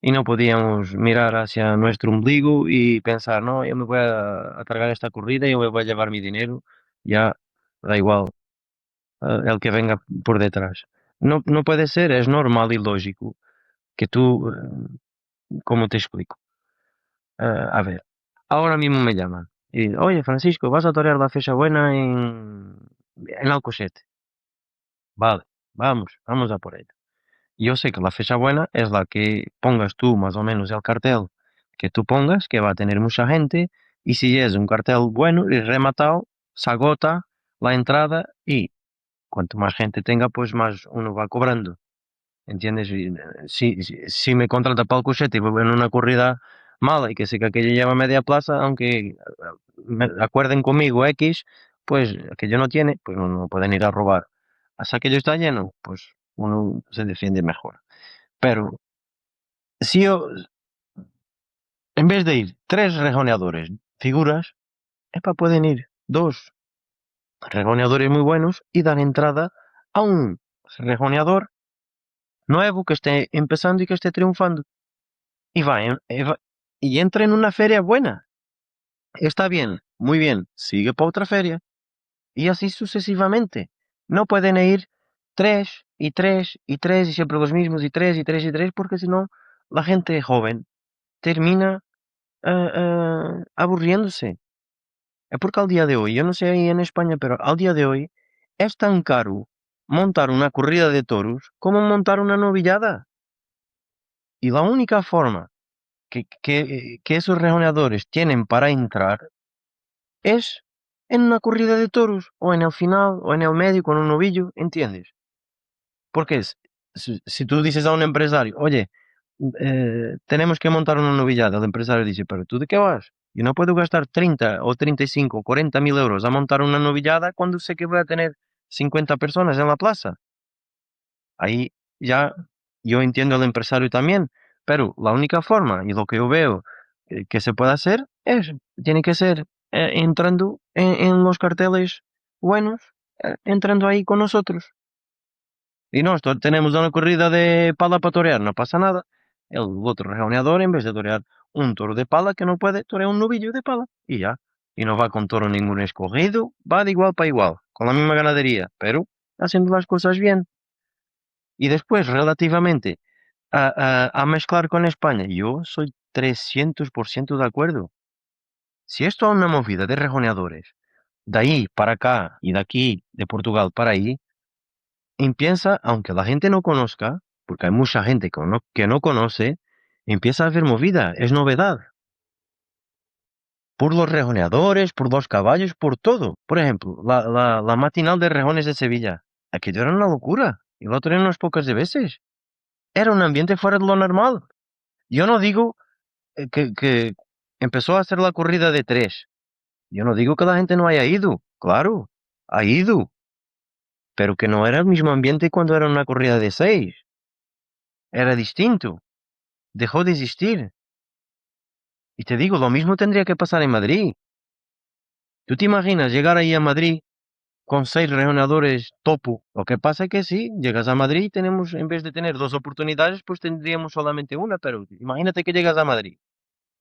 [SPEAKER 2] y no podíamos mirar hacia nuestro ombligo y pensar, no, yo me voy a tragar esta corrida y yo voy a llevar mi dinero, ya da igual, el que venga por detrás. No, no puede ser, es normal y lógico que tú, ¿cómo te explico? A ver, ahora mismo me llaman y oye, Francisco, vas a torear la fecha buena en Alcochete. Vale, vamos a por ello. Yo sé que la fecha buena es la que pongas tú más o menos el cartel que tú pongas, que va a tener mucha gente, y si es un cartel bueno y rematado, se agota la entrada y cuanto más gente tenga, pues más uno va cobrando. ¿Entiendes? Y, si me contrata para el cochete y voy en una corrida mala y que sé que aquello lleva media plaza, aunque me acuerden conmigo X, pues aquello no tiene, pues no pueden ir a robar. Hasta aquello está lleno, pues uno se defiende mejor. Pero si yo, en vez de ir tres rejoneadores, figuras, epa, pueden ir dos rejoneadores muy buenos y dar entrada a un rejoneador nuevo que esté empezando y que esté triunfando. Y entra en una feria buena. Está bien, muy bien, sigue para otra feria. Y así sucesivamente. No pueden ir tres y tres y tres y siempre los mismos y tres y tres y tres porque si no la gente joven termina aburriéndose. Es porque al día de hoy, yo no sé ahí en España, pero al día de hoy es tan caro montar una corrida de toros como montar una novillada. Y la única forma que esos rejoneadores tienen para entrar es en una corrida de toros, o en el final, o en el medio, con un novillo, ¿entiendes? Porque si tú dices a un empresario, oye, tenemos que montar una novillada, el empresario dice, pero ¿tú de qué vas? Yo no puedo gastar 30 o 35 o 40 mil euros a montar una novillada cuando sé que voy a tener 50 personas en la plaza. Ahí ya yo entiendo al empresario también, pero la única forma y lo que yo veo que se puede hacer tiene que ser entrando en los carteles buenos, entrando ahí con nosotros. Y nosotros tenemos una corrida de pala para torear, no pasa nada. El otro rejoneador, en vez de torear un toro de pala que no puede, torear un novillo de pala y ya. Y no va con toro ningún escogido, va de igual para igual, con la misma ganadería, pero haciendo las cosas bien. Y después, relativamente a mezclar con España, yo soy 300% de acuerdo. Si esto es una movida de rejoneadores, de ahí para acá y de aquí, de Portugal para ahí, empieza, aunque la gente no conozca, porque hay mucha gente que no conoce, empieza a haber movida, es novedad. Por los rejoneadores, por los caballos, por todo. Por ejemplo, la matinal de rejones de Sevilla. Aquello era una locura. Y lo traen unas pocas de veces. Era un ambiente fuera de lo normal. Yo no digo que empezó a hacer la corrida de tres. Yo no digo que la gente no haya ido. Claro, ha ido. Pero que no era el mismo ambiente cuando era una corrida de seis. Era distinto. Dejó de existir. Y te digo, lo mismo tendría que pasar en Madrid. ¿Tú te imaginas llegar ahí a Madrid con 6 regionadores topo? Lo que pasa es que sí, llegas a Madrid y tenemos, en vez de tener 2 oportunidades, pues tendríamos solamente una, pero imagínate que llegas a Madrid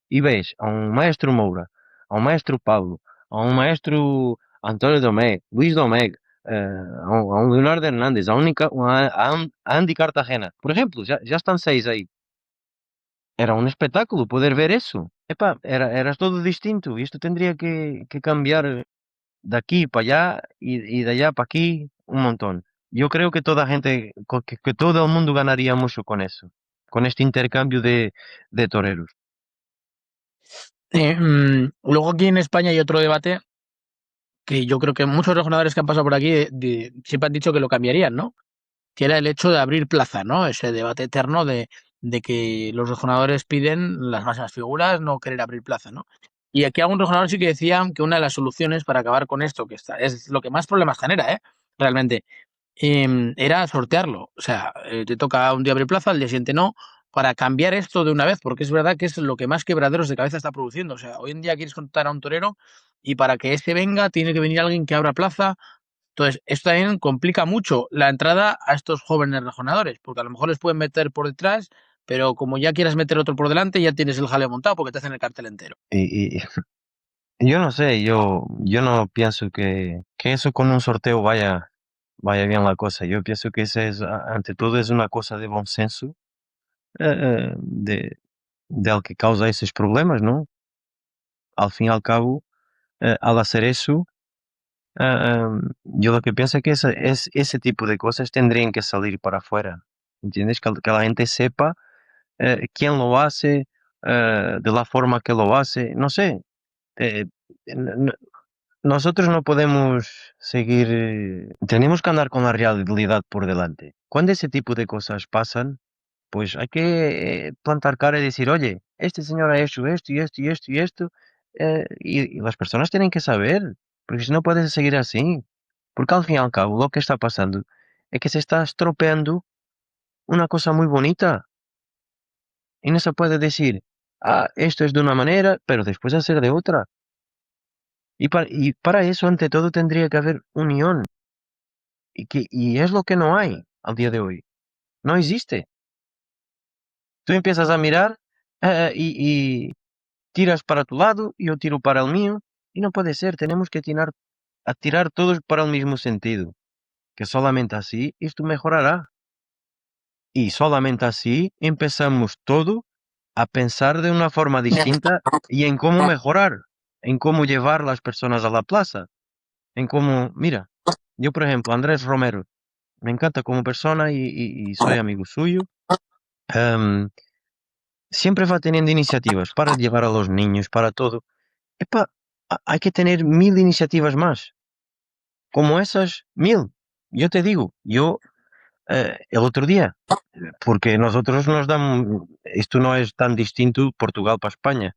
[SPEAKER 2] y ves a un maestro Moura, a un maestro Pablo, a un maestro Antonio Domecq, Luis Domecq, a un Leonardo Hernández, a Andy Cartagena. Por ejemplo, ya están 6 ahí. Era un espectáculo poder ver eso. Epa, era todo distinto y esto tendría que cambiar de aquí para allá y de allá para aquí un montón. Yo creo que toda gente, que todo el mundo ganaría mucho con eso, con este intercambio de toreros.
[SPEAKER 1] Luego aquí en España hay otro debate que yo creo que muchos regionadores que han pasado por aquí siempre han dicho que lo cambiarían, ¿no? Que era el hecho de abrir plaza, ¿no? Ese debate eterno de que los regionadores piden las máximas figuras, no querer abrir plaza, ¿no? Y aquí algún regionador sí que decía que una de las soluciones para acabar con esto, es lo que más problemas genera, realmente, era sortearlo. O sea, te toca un día abrir plaza, al día siguiente no, para cambiar esto de una vez, porque es verdad que es lo que más quebraderos de cabeza está produciendo. O sea, hoy en día quieres contar a un torero y para que ese venga tiene que venir alguien que abra plaza. Entonces, esto también complica mucho la entrada a estos jóvenes rejonadores, porque a lo mejor les pueden meter por detrás, pero como ya quieras meter otro por delante, ya tienes el jaleo montado porque te hacen el cartel entero.
[SPEAKER 2] Y yo no sé, yo no pienso que eso con un sorteo vaya bien la cosa. Yo pienso que ese es, ante todo, es una cosa de buen senso, de al que causa esos problemas, ¿no? Al fin y al cabo, al hacer eso, yo lo que pienso es que ese tipo de cosas tendrían que salir para afuera, ¿entiendes? Que la gente sepa quién lo hace, de la forma que lo hace, no sé. eh, n- n- Nosotros no podemos seguir, tenemos que andar con la realidad por delante. Cuando ese tipo de cosas pasan, pues hay que plantar cara y decir, oye, este señor ha hecho esto y esto y esto y esto, y las personas tienen que saber, porque si no puedes seguir así, porque al fin y al cabo lo que está pasando es que se está estropeando una cosa muy bonita y no se puede decir, esto es de una manera, pero después hacer de otra. Y para eso, ante todo, tendría que haber unión. Y es lo que no hay al día de hoy. No existe. Tú empiezas a mirar y tiras para tu lado y yo tiro para el mío. Y no puede ser. Tenemos que tirar todos para el mismo sentido. Que solamente así esto mejorará. Y solamente así empezamos todo a pensar de una forma distinta y en cómo mejorar, en cómo llevar las personas a la plaza, en cómo, mira, yo por ejemplo, Andrés Romero, me encanta como persona y soy amigo suyo. em, Siempre va teniendo iniciativas para llevar a los niños, para todo. Epa, hay que tener 1000 iniciativas más, como esas 1000. Yo te digo, el otro día, porque nosotros nos dan, esto no es tan distinto Portugal para España.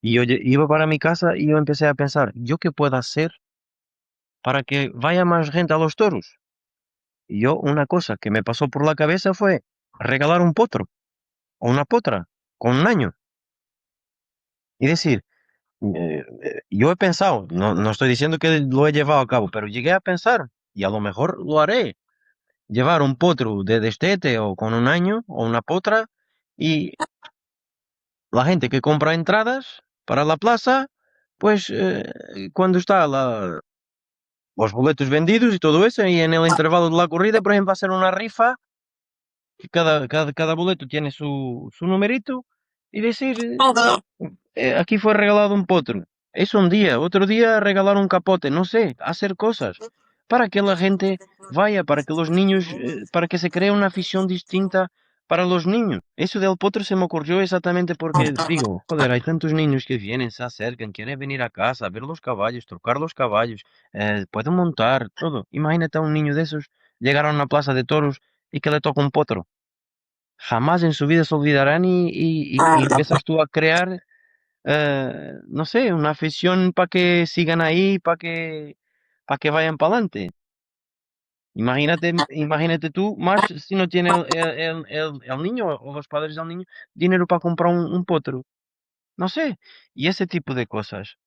[SPEAKER 2] Y yo iba para mi casa y yo empecé a pensar, ¿yo qué puedo hacer para que vaya más gente a los toros? Y yo, una cosa que me pasó por la cabeza fue regalar un potro o una potra con un año. Y decir, yo he pensado, no estoy diciendo que lo he llevado a cabo, pero llegué a pensar, y a lo mejor lo haré, llevar un potro de destete o con un año o una potra, y la gente que compra entradas para la plaza, pues cuando está los boletos vendidos y todo eso, y en el intervalo de la corrida, por ejemplo, hacer una rifa, que cada boleto tiene su numerito, y decir, aquí fue regalado un potro. Es un día, otro día regalar un capote, no sé, hacer cosas para que la gente vaya, para que los niños, para que se cree una afición distinta para los niños. Eso del potro se me ocurrió exactamente porque digo, joder, hay tantos niños que vienen, se acercan, quieren venir a casa, ver los caballos, tocar los caballos, pueden montar, todo. Imagínate a un niño de esos llegar a una plaza de toros y que le toca un potro. Jamás en su vida se olvidarán y empiezas tú a crear no sé, una afición para que sigan ahí, para que vayan para adelante. Imagínate tú, más si no tiene el niño o los padres del niño dinero para comprar un potro. no sé, y ese tipo de cosas.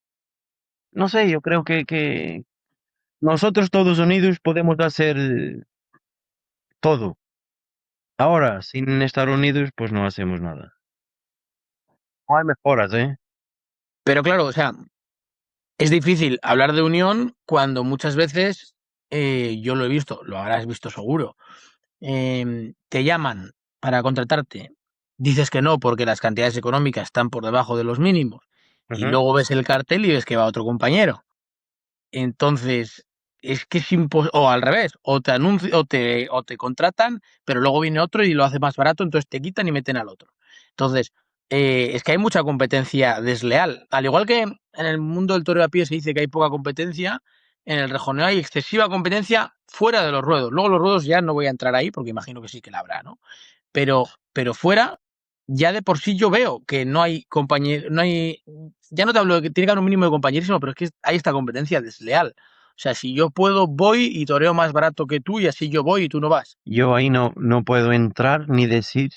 [SPEAKER 2] No sé, yo creo que nosotros todos unidos podemos hacer todo. Ahora, sin estar unidos, pues no hacemos nada. No hay mejoras, ¿eh?
[SPEAKER 1] Pero claro, o sea, es difícil hablar de unión cuando muchas veces, yo lo he visto, lo habrás visto seguro, te llaman para contratarte, dices que no porque las cantidades económicas están por debajo de los mínimos y
[SPEAKER 2] Ujú.
[SPEAKER 1] luego ves el cartel y ves que va otro compañero. Entonces, es que es imposible, o al revés, o te contratan, pero luego viene otro y lo hace más barato, entonces te quitan y meten al otro. Entonces, es que hay mucha competencia desleal. Al igual que en el mundo del toreo a pie se dice que hay poca competencia, en el rejoneo hay excesiva competencia fuera de los ruedos. Luego los ruedos ya no voy a entrar ahí porque imagino que sí que la habrá, ¿no? Pero fuera, ya de por sí yo veo que no hay compañero, no hay, ya no te hablo de que tiene que haber un mínimo de compañerismo, pero es que hay esta competencia desleal. O sea, si yo puedo, voy y toreo más barato que tú y así yo voy y tú no vas.
[SPEAKER 2] Yo ahí no puedo entrar ni decir,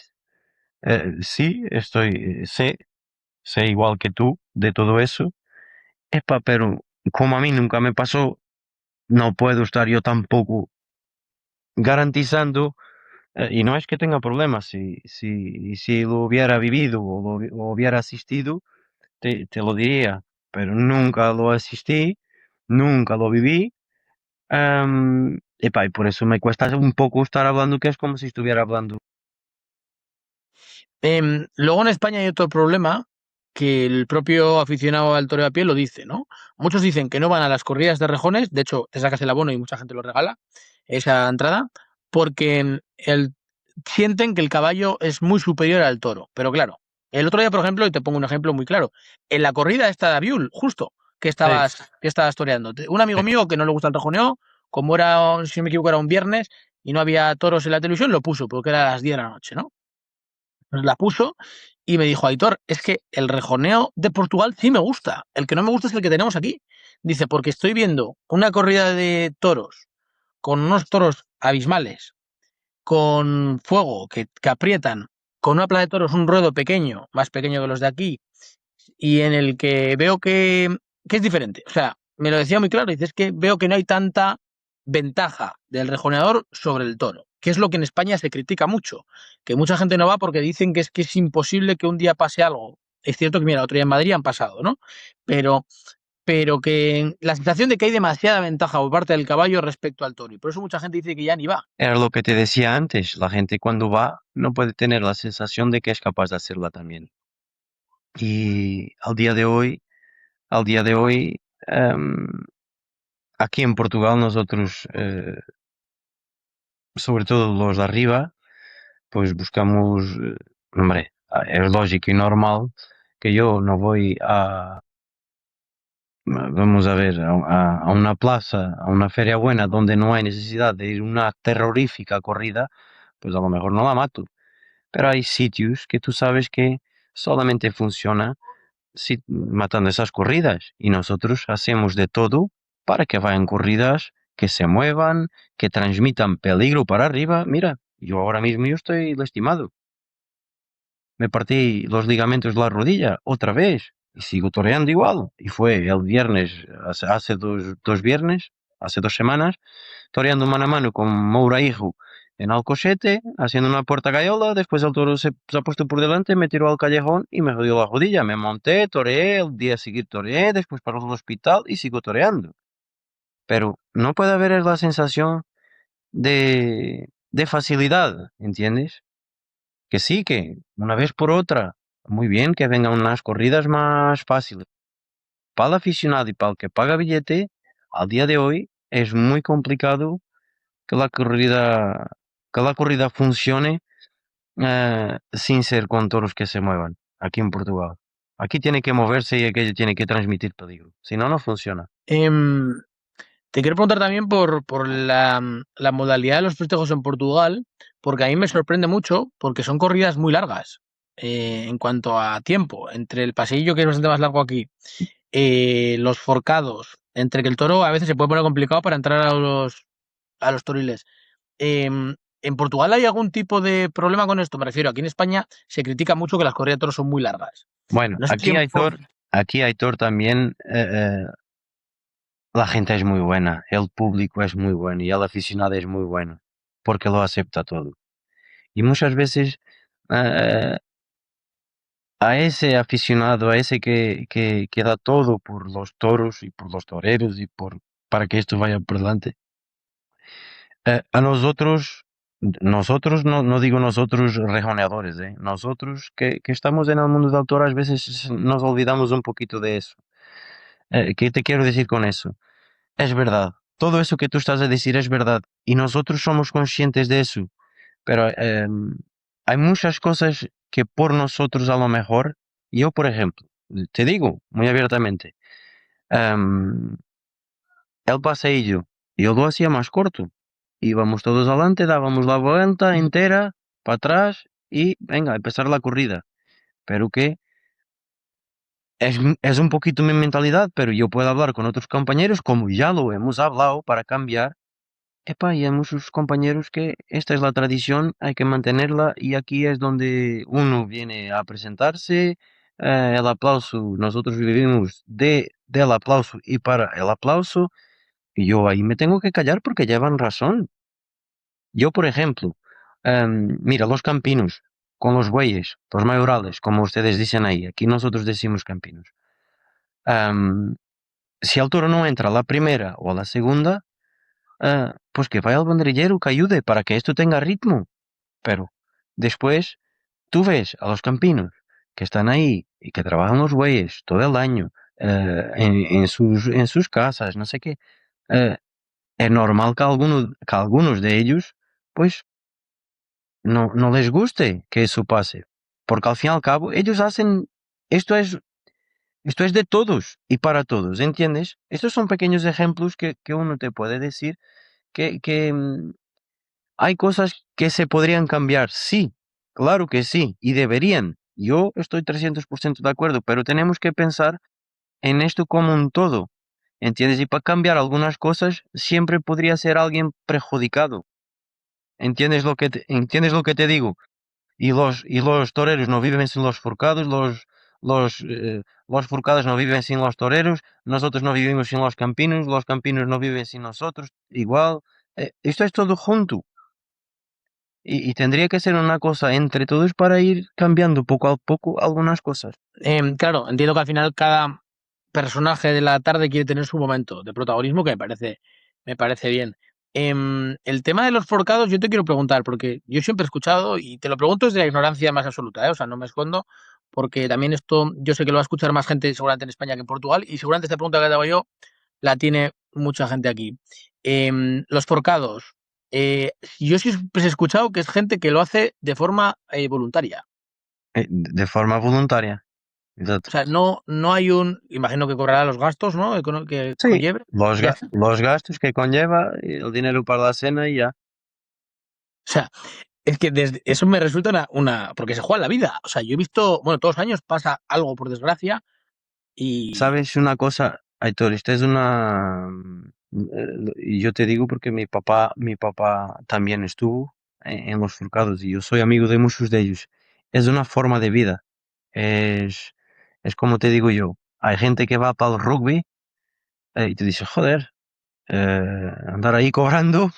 [SPEAKER 2] sí, sé igual que tú de todo eso. Epa, pero como a mí nunca me pasó, no puedo estar yo tampoco garantizando, y no es que tenga problemas, si lo hubiera vivido o hubiera asistido, te lo diría, pero nunca lo asistí, nunca lo viví, epa, y por eso me cuesta un poco estar hablando que es como si estuviera hablando.
[SPEAKER 1] Luego en España hay otro problema que el propio aficionado al toreo a pie lo dice, ¿no? Muchos dicen que no van a las corridas de rejones, de hecho te sacas el abono y mucha gente lo regala, esa entrada, porque sienten que el caballo es muy superior al toro. Pero claro, el otro día, por ejemplo, y te pongo un ejemplo muy claro, en la corrida esta de Abiul, justo,
[SPEAKER 2] Sí,
[SPEAKER 1] que estabas toreando, un amigo
[SPEAKER 2] sí.
[SPEAKER 1] mío que no le gusta el rejoneo, como era, si no me equivoco, era un viernes y no había toros en la televisión, lo puso, porque era a las 10 de la noche, ¿no? Pues la puso y me dijo, Aitor, es que el rejoneo de Portugal sí me gusta. El que no me gusta es el que tenemos aquí. Dice, porque estoy viendo una corrida de toros con unos toros abismales, con fuego que aprietan, con una plaza de toros, un ruedo pequeño, más pequeño que los de aquí, y en el que veo que es diferente. O sea, me lo decía muy claro, dice, es que veo que no hay tanta ventaja del rejoneador sobre el toro, que es lo que en España se critica mucho, que mucha gente no va porque dicen que es imposible que un día pase algo. Es cierto que, mira, otro día en Madrid han pasado, ¿no? Pero, pero que la sensación de que hay demasiada ventaja por parte del caballo respecto al toro, y por eso mucha gente dice que ya ni va.
[SPEAKER 2] Era lo que te decía antes, la gente cuando va no puede tener la sensación de que es capaz de hacerla también. Y al día de hoy, em, aquí en Portugal nosotros, sobre todo los de arriba, pues buscamos, hombre, es lógico y normal que yo no voy vamos a ver, a una plaza, a una feria buena donde no hay necesidad de ir a una terrorífica corrida, pues a lo mejor no la mato. Pero hay sitios que tú sabes que solamente funciona si matando esas corridas. Y nosotros hacemos de todo para que vayan corridas que se muevan, que transmitan peligro para arriba. Mira, yo ahora mismo yo estoy lastimado. Me partí los ligamentos de la rodilla otra vez y sigo toreando igual. Y fue el viernes, hace dos viernes, hace 2 semanas, toreando mano a mano con Moura Hijo en Alcochete, haciendo una puerta gallola. Después el toro se ha puesto por delante, me tiró al callejón y me jodió la rodilla. Me monté, toreé, el día siguiente toreé, después para el hospital y sigo toreando. Pero no puede haber la sensación de facilidad, ¿entiendes? Que sí, que una vez por otra, muy bien que vengan unas corridas más fáciles. Para el aficionado y para el que paga billete, al día de hoy es muy complicado que la corrida funcione sin ser con toros que se muevan aquí en Portugal. Aquí tiene que moverse y aquello tiene que transmitir peligro. Si no, no funciona.
[SPEAKER 1] Em, Te quiero preguntar también por la modalidad de los festejos en Portugal, porque a mí me sorprende mucho, porque son corridas muy largas en cuanto a tiempo. Entre el paseillo, que es bastante más largo aquí, los forcados, entre que el toro a veces se puede poner complicado para entrar a los toriles. ¿En Portugal hay algún tipo de problema con esto? Me refiero, aquí en España se critica mucho que las corridas de toros son muy largas.
[SPEAKER 2] Bueno,
[SPEAKER 1] No sé quién fue.
[SPEAKER 2] aquí Aitor también, la gente es muy buena, el público es muy bueno y el aficionado es muy bueno, porque lo acepta todo. Y muchas veces eh, a ese aficionado, a ese que da todo por los toros y por los toreros y para que esto vaya por delante, a nosotros, no digo nosotros rejoneadores, nosotros que estamos en el mundo del toro, a veces nos olvidamos un poquito de eso. ¿Qué te quiero decir con eso? Es verdad, todo eso que tú estás a decir es verdad y nosotros somos conscientes de eso, pero hay muchas cosas que por nosotros a lo mejor, yo por ejemplo, te digo muy abiertamente, em, el paseillo, yo lo hacía más corto. Íbamos todos adelante, dábamos la vuelta entera para atrás y venga, a empezar la corrida. Pero que es un poquito mi mentalidad, pero yo puedo hablar con otros compañeros como ya lo hemos hablado para cambiar. Epa, y hay muchos compañeros que esta es la tradición, hay que mantenerla y aquí es donde uno viene a presentarse. El aplauso, nosotros vivimos del aplauso y para el aplauso. Y yo ahí me tengo que callar porque llevan razón. Yo, por ejemplo, mira, los campinos, con los bueyes, los mayorales, como ustedes dicen ahí, aquí nosotros decimos campinos. Em, si el toro no entra a la primera o a la segunda, pues que vaya al banderillero que ayude para que esto tenga ritmo. Pero después tú ves a los campinos que están ahí y que trabajan los bueyes todo el año en sus casas, no sé qué. eh, es normal que algunos de ellos, pues, no les guste que eso pase. Porque al fin y al cabo, ellos hacen, esto es, esto es de todos y para todos, ¿entiendes? Estos son pequeños ejemplos que uno te puede decir que hay cosas que se podrían cambiar, sí, claro que sí, y deberían. Yo estoy 300% de acuerdo, pero tenemos que pensar en esto como un todo, ¿entiendes? Y para cambiar algunas cosas siempre podría ser alguien perjudicado. ¿Entiendes lo que te digo? Y los toreros no viven sin los forcados, los forcados no viven sin los toreros, nosotros no vivimos sin los campinos no viven sin nosotros, igual. Esto es todo junto. Y tendría que ser una cosa entre todos para ir cambiando poco a poco algunas cosas.
[SPEAKER 1] Claro, entiendo que al final cada personaje de la tarde quiere tener su momento de protagonismo, que me parece bien. El tema de los forcados, yo te quiero preguntar, porque yo siempre he escuchado, y te lo pregunto desde la ignorancia más absoluta, o sea, no me escondo, porque también esto, yo sé que lo va a escuchar más gente seguramente en España que en Portugal, y seguramente esta pregunta que te hago yo la tiene mucha gente aquí. Los forcados, yo siempre he escuchado que es gente que lo hace de forma voluntaria.
[SPEAKER 2] De forma voluntaria.
[SPEAKER 1] O
[SPEAKER 2] Exacto.
[SPEAKER 1] sea, no hay imagino que cobrará los gastos, ¿no? Que
[SPEAKER 2] Sí,
[SPEAKER 1] conlleve. Ya está.
[SPEAKER 2] los gastos que conlleva, el dinero para la cena y ya.
[SPEAKER 1] O sea, es que desde eso me resulta porque se juega la vida. O sea, yo he visto, bueno, todos los años pasa algo, por desgracia, y
[SPEAKER 2] ¿Sabes una cosa, Aitor? Esta es una... y yo te digo porque mi papá también estuvo en los forcados y yo soy amigo de muchos de ellos. Es una forma de vida. Es, es como te digo yo. Hay gente que va para el rugby y te dice, joder, andar ahí cobrando,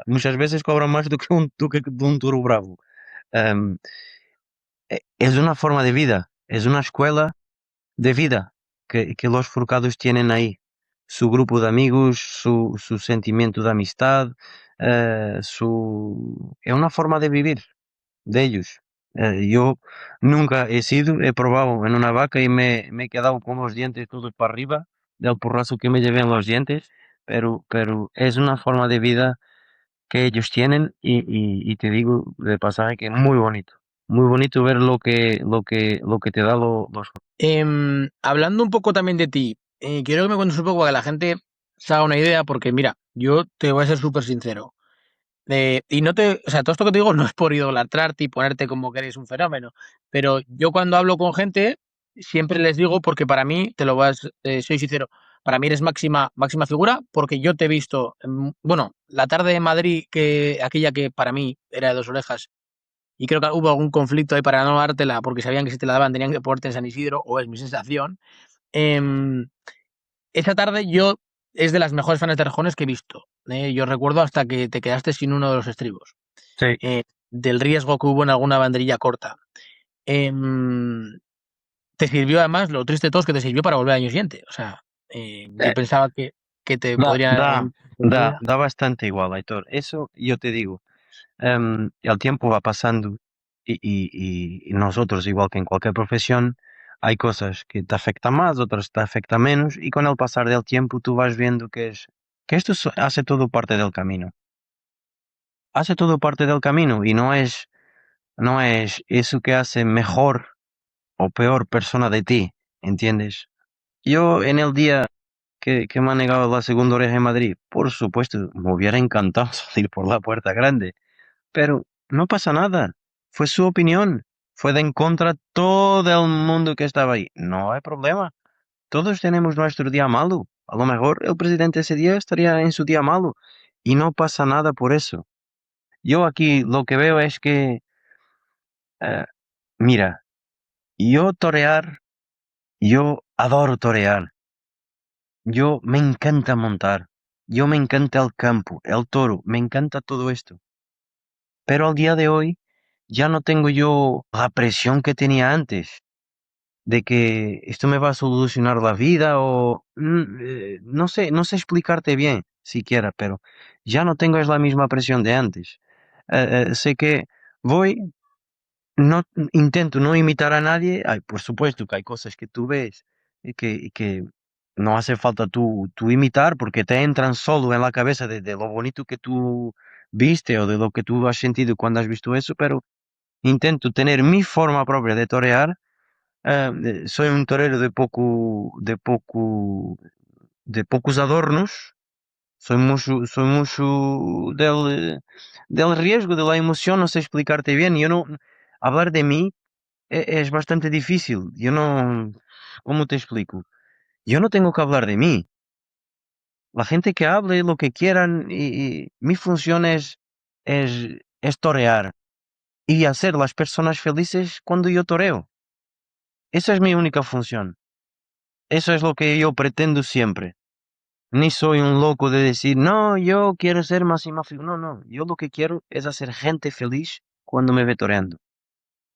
[SPEAKER 2] muchas veces cobran más do que de un toro bravo. Em, es una forma de vida, es una escuela de vida que los forcados tienen ahí. Su grupo de amigos, su sentimiento de amistad, es una forma de vivir de ellos. Yo nunca he probado en una vaca y me he quedado con los dientes todos para arriba del porrazo que me llevé en los dientes, pero es una forma de vida que ellos tienen y te digo de pasaje que muy bonito ver lo que te da los...
[SPEAKER 1] hablando un poco también de ti, quiero que me cuentes un poco para que la gente se haga una idea, porque mira, yo te voy a ser súper sincero. Y no o sea, todo esto que te digo no es por idolatrarte y ponerte como que eres un fenómeno, pero yo cuando hablo con gente siempre les digo, porque para mí, soy sincero, para mí eres máxima figura, porque yo te he visto, bueno, la tarde de Madrid, aquella que para mí era de dos orejas, y creo que hubo algún conflicto ahí para no dártela, porque sabían que si te la daban tenían que ponerte en San Isidro, o es mi sensación. Em, esa tarde es de las mejores fanes de rejones que he visto. Yo recuerdo hasta que te quedaste sin uno de los estribos,
[SPEAKER 2] Sí,
[SPEAKER 1] del riesgo que hubo en alguna banderilla corta. Em, te sirvió además, lo triste de todo es que te sirvió para volver al año siguiente. O sea, yo
[SPEAKER 2] eh,
[SPEAKER 1] pensaba que te
[SPEAKER 2] da,
[SPEAKER 1] podría...
[SPEAKER 2] da, da bastante igual, Aitor. Eso yo te digo. El tiempo va pasando y nosotros, igual que en cualquier profesión, hay cosas que te afectan más, otras te afectan menos, y con el pasar del tiempo tú vas viendo que esto hace todo parte del camino. Hace todo parte del camino y no es eso que hace mejor o peor persona de ti, ¿entiendes? Yo en el día que me han negado la segunda oreja en Madrid, por supuesto, me hubiera encantado salir por la puerta grande. Pero no pasa nada. Fue su opinión. Fue de en contra todo el mundo que estaba ahí. No hay problema. Todos tenemos nuestro día malo. A lo mejor el presidente ese día estaría en su día malo. Y no pasa nada por eso. Yo aquí lo que veo es que, eh, mira, yo torear, yo adoro torear. Yo me encanta montar. Yo me encanta el campo, el toro. Me encanta todo esto. Pero al día de hoy ya no tengo yo la presión que tenía antes de que esto me va a solucionar la vida o no sé explicarte bien siquiera, pero ya no tengo es la misma presión de antes. Sé que voy, no intento no imitar a nadie. Ay, por supuesto que hay cosas que tú ves y que no hace falta tú imitar porque te entran solo en la cabeza de lo bonito que tú viste o de lo que tú has sentido cuando has visto eso, pero intento tener mi forma propia de torear. Soy un torero de pocos adornos. Soy mucho del riesgo, de la emoción, no sé explicarte bien. Yo no, hablar de mí es bastante difícil. Yo no, ¿cómo te explico? Yo no tengo que hablar de mí. La gente que hable lo que quieran y mi función es torear y hacer las personas felices cuando yo toreo. Esa es mi única función. Eso es lo que yo pretendo siempre. Ni soy un loco de decir, no, yo quiero ser más y más feliz. No, no, yo lo que quiero es hacer gente feliz cuando me ve toreando.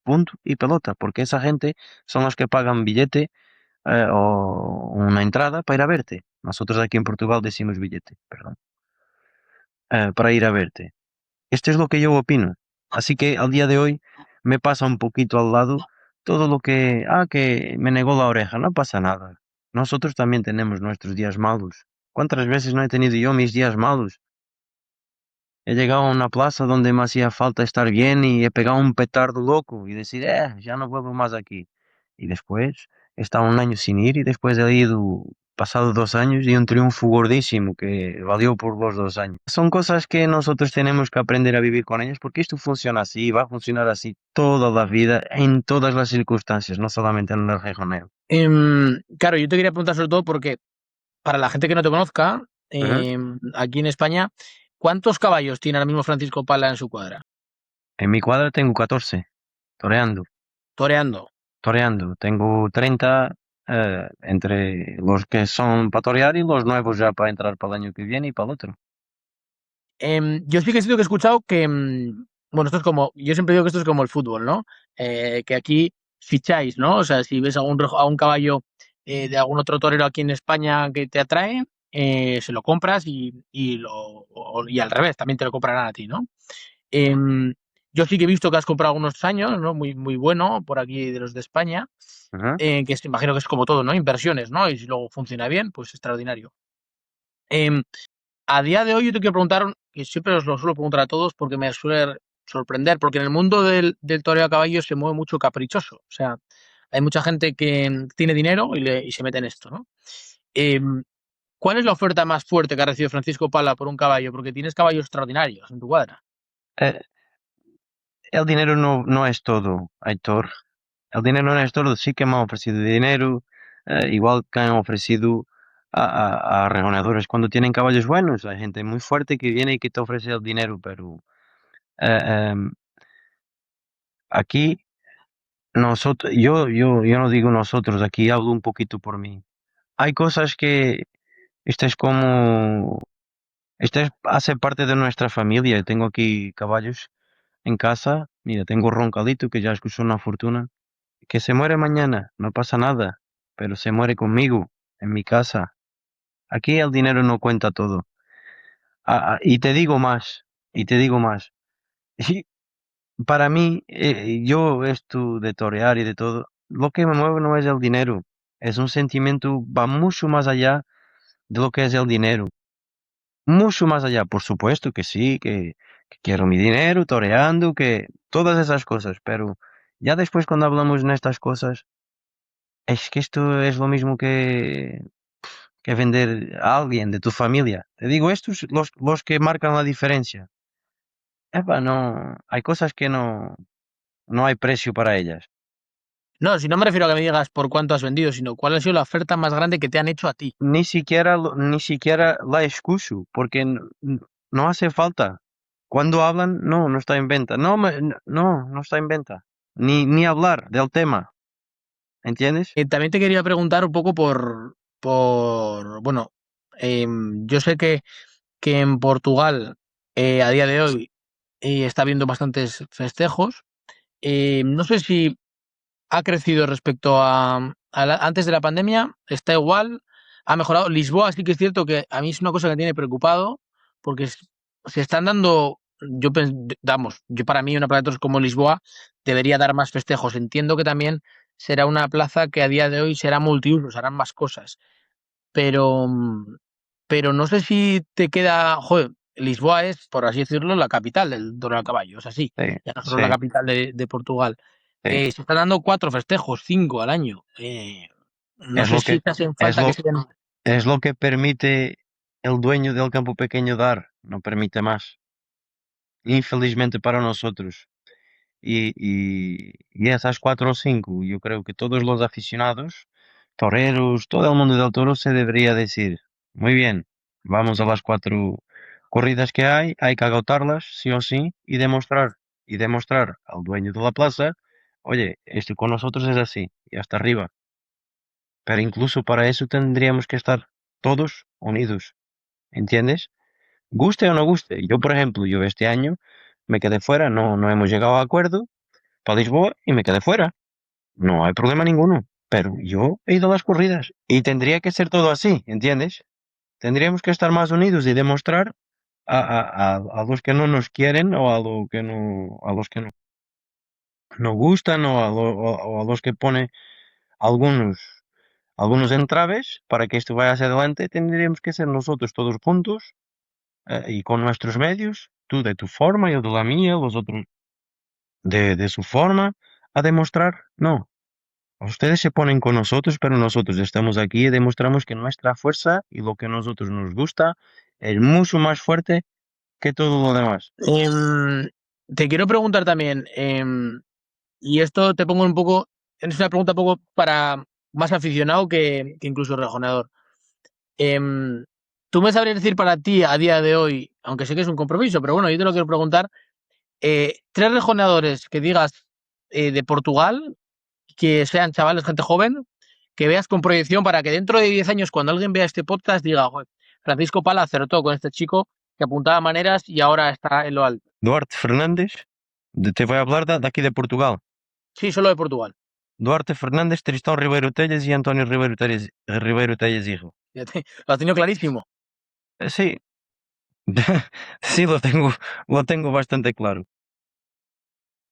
[SPEAKER 2] Punto y pelota, porque esa gente son los que pagan billete o una entrada para ir a verte. Nosotros aquí en Portugal decimos billete, perdón, para ir a verte. Esto es lo que yo opino. Así que al día de hoy me pasa un poquito al lado todo lo que me negó la oreja. No pasa nada. Nosotros también tenemos nuestros días malos. ¿Cuántas veces no he tenido yo mis días malos? He llegado a una plaza donde me hacía falta estar bien y he pegado un petardo loco y decir, ya no vuelvo más aquí. Y después he estado un año sin ir y después he ido, pasado 2 años y un triunfo gordísimo que valió por los 2 años. Son cosas que nosotros tenemos que aprender a vivir con ellas porque esto funciona así, va a funcionar así toda la vida, en todas las circunstancias, no solamente en el rejoneo.
[SPEAKER 1] Claro, yo te quería preguntar sobre todo porque para la gente que no te conozca,
[SPEAKER 2] Ujú.
[SPEAKER 1] aquí en España, ¿cuántos caballos tiene ahora mismo Francisco Pala en su cuadra?
[SPEAKER 2] En mi cuadra tengo 14, toreando.
[SPEAKER 1] Toreando.
[SPEAKER 2] Toreando. Tengo 30 entre los que son para torear y los nuevos ya para entrar para el año que viene y para el otro.
[SPEAKER 1] Yo sí que siento que he escuchado que, bueno, esto es como, yo siempre digo que esto es como el fútbol, ¿no? Que aquí ficháis, ¿no? O sea, si ves a un caballo de algún otro torero aquí en España que te atrae, se lo compras y al revés, también te lo comprarán a ti, ¿no? Em, yo sí que he visto que has comprado algunos años, ¿no? Muy, muy bueno por aquí de los de España,
[SPEAKER 2] Ujú.
[SPEAKER 1] imagino que es como todo, ¿no? Inversiones, ¿no? Y si luego funciona bien, pues extraordinario. Em, a día de hoy yo te quiero preguntar, que siempre os lo suelo preguntar a todos porque me suele sorprender, porque en el mundo del toreo a caballo se mueve mucho caprichoso. O sea, hay mucha gente que tiene dinero y se mete en esto, ¿no? Em, ¿Cuál es la oferta más fuerte que ha recibido Francisco Pala por un caballo? Porque tienes caballos extraordinarios en tu cuadra.
[SPEAKER 2] Eh, el dinero no es todo, Aitor. El dinero no es todo. Sí que me han ofrecido dinero, igual que han ofrecido a rejoneadores cuando tienen caballos buenos. Hay gente muy fuerte que viene y que te ofrece el dinero, pero eh, em, Aquí nosotros, yo no digo nosotros, aquí hablo un poquito por mí. Hay cosas que esta es como, hace parte de nuestra familia. Tengo aquí caballos en casa. Mira, tengo Roncalito, que ya escuchó una fortuna, que se muere mañana, no pasa nada, pero se muere conmigo, en mi casa. Aquí el dinero no cuenta todo. Y te digo más, y te digo más. Y para mí, yo esto de torear y de todo, lo que me mueve no es el dinero, es un sentimiento, va mucho más allá de lo que es el dinero. Mucho más allá, por supuesto que sí, que quiero mi dinero toreando, que todas esas cosas, pero ya después cuando hablamos en estas cosas, es que esto es lo mismo que vender a alguien de tu familia. Te digo, estos los que marcan la diferencia. Epa, no, hay cosas que no hay precio para ellas.
[SPEAKER 1] No, si no me refiero a que me digas por cuánto has vendido, sino cuál ha sido la oferta más grande que te han hecho a ti.
[SPEAKER 2] Ni siquiera la escucho, porque no hace falta. Cuando hablan, no está en venta. No está en venta. Ni hablar del tema, ¿entiendes?
[SPEAKER 1] También te quería preguntar un poco bueno, yo sé que en Portugal a día de hoy está habiendo bastantes festejos. No sé si ha crecido respecto antes de la pandemia, está igual, ha mejorado. Lisboa sí que es cierto que a mí es una cosa que me tiene preocupado, porque se están dando, yo para mí una plaza como Lisboa debería dar más festejos. Entiendo que también será una plaza que a día de hoy será multiusos, harán más cosas, pero, pero no sé si te queda, joder, Lisboa es, por así decirlo, la capital del Toro a Caballo, es así,
[SPEAKER 2] Sí,
[SPEAKER 1] ya no solo la
[SPEAKER 2] sí,
[SPEAKER 1] capital de Portugal.
[SPEAKER 2] sí.
[SPEAKER 1] Se están dando 4 festejos, 5 al año. No
[SPEAKER 2] Es
[SPEAKER 1] sé
[SPEAKER 2] lo
[SPEAKER 1] si
[SPEAKER 2] que,
[SPEAKER 1] te hacen
[SPEAKER 2] es
[SPEAKER 1] falta que
[SPEAKER 2] lo,
[SPEAKER 1] sean.
[SPEAKER 2] es lo que permite el dueño del campo pequeño dar, no permite más. Infelizmente para nosotros. Y esas cuatro o cinco, yo creo que todos los aficionados, toreros, todo el mundo del toro se debería decir, muy bien, vamos a las cuatro corridas que hay que agotarlas, sí o sí, y demostrar al dueño de la plaza, oye, esto con nosotros es así, y hasta arriba. Pero incluso para eso tendríamos que estar todos unidos, ¿entiendes? Guste o no guste. Yo, por ejemplo, yo este año me quedé fuera, no hemos llegado a acuerdo para Lisboa y me quedé fuera. No hay problema ninguno. Pero yo he ido a las corridas y tendría que ser todo así, ¿entiendes? Tendríamos que estar más unidos y demostrar a los que no nos quieren o a los que no gustan o a los que pone algunos, algunos entraves para que esto vaya hacia adelante. Tendríamos que ser nosotros todos juntos y con nuestros medios, tú de tu forma, yo de la mía, los otros de su forma, a demostrar, no. Ustedes se ponen con nosotros, pero nosotros estamos aquí y demostramos que nuestra fuerza y lo que a nosotros nos gusta es mucho más fuerte que todo lo demás.
[SPEAKER 1] Te quiero preguntar también, y esto te pongo un poco, es una pregunta un poco para más aficionado que incluso rejoneador. Em, ¿Tú me sabrías decir para ti a día de hoy, aunque sé que es un compromiso, pero bueno, yo te lo quiero preguntar, 3 rejoneadores que digas de Portugal, que sean chavales, gente joven, que veas con proyección para que dentro de 10 años, cuando alguien vea este podcast, diga, "Joder, Francisco Pala acertó con este chico que apuntaba maneras y ahora está en lo alto"?
[SPEAKER 2] Duarte Fernández, te voy a hablar de aquí de Portugal.
[SPEAKER 1] Sí, solo de Portugal.
[SPEAKER 2] Duarte Fernández, Tristán Ribeiro Telles y Antonio Ribeiro Telles hijo.
[SPEAKER 1] Lo has tenido clarísimo.
[SPEAKER 2] Sí, sí lo tengo bastante claro.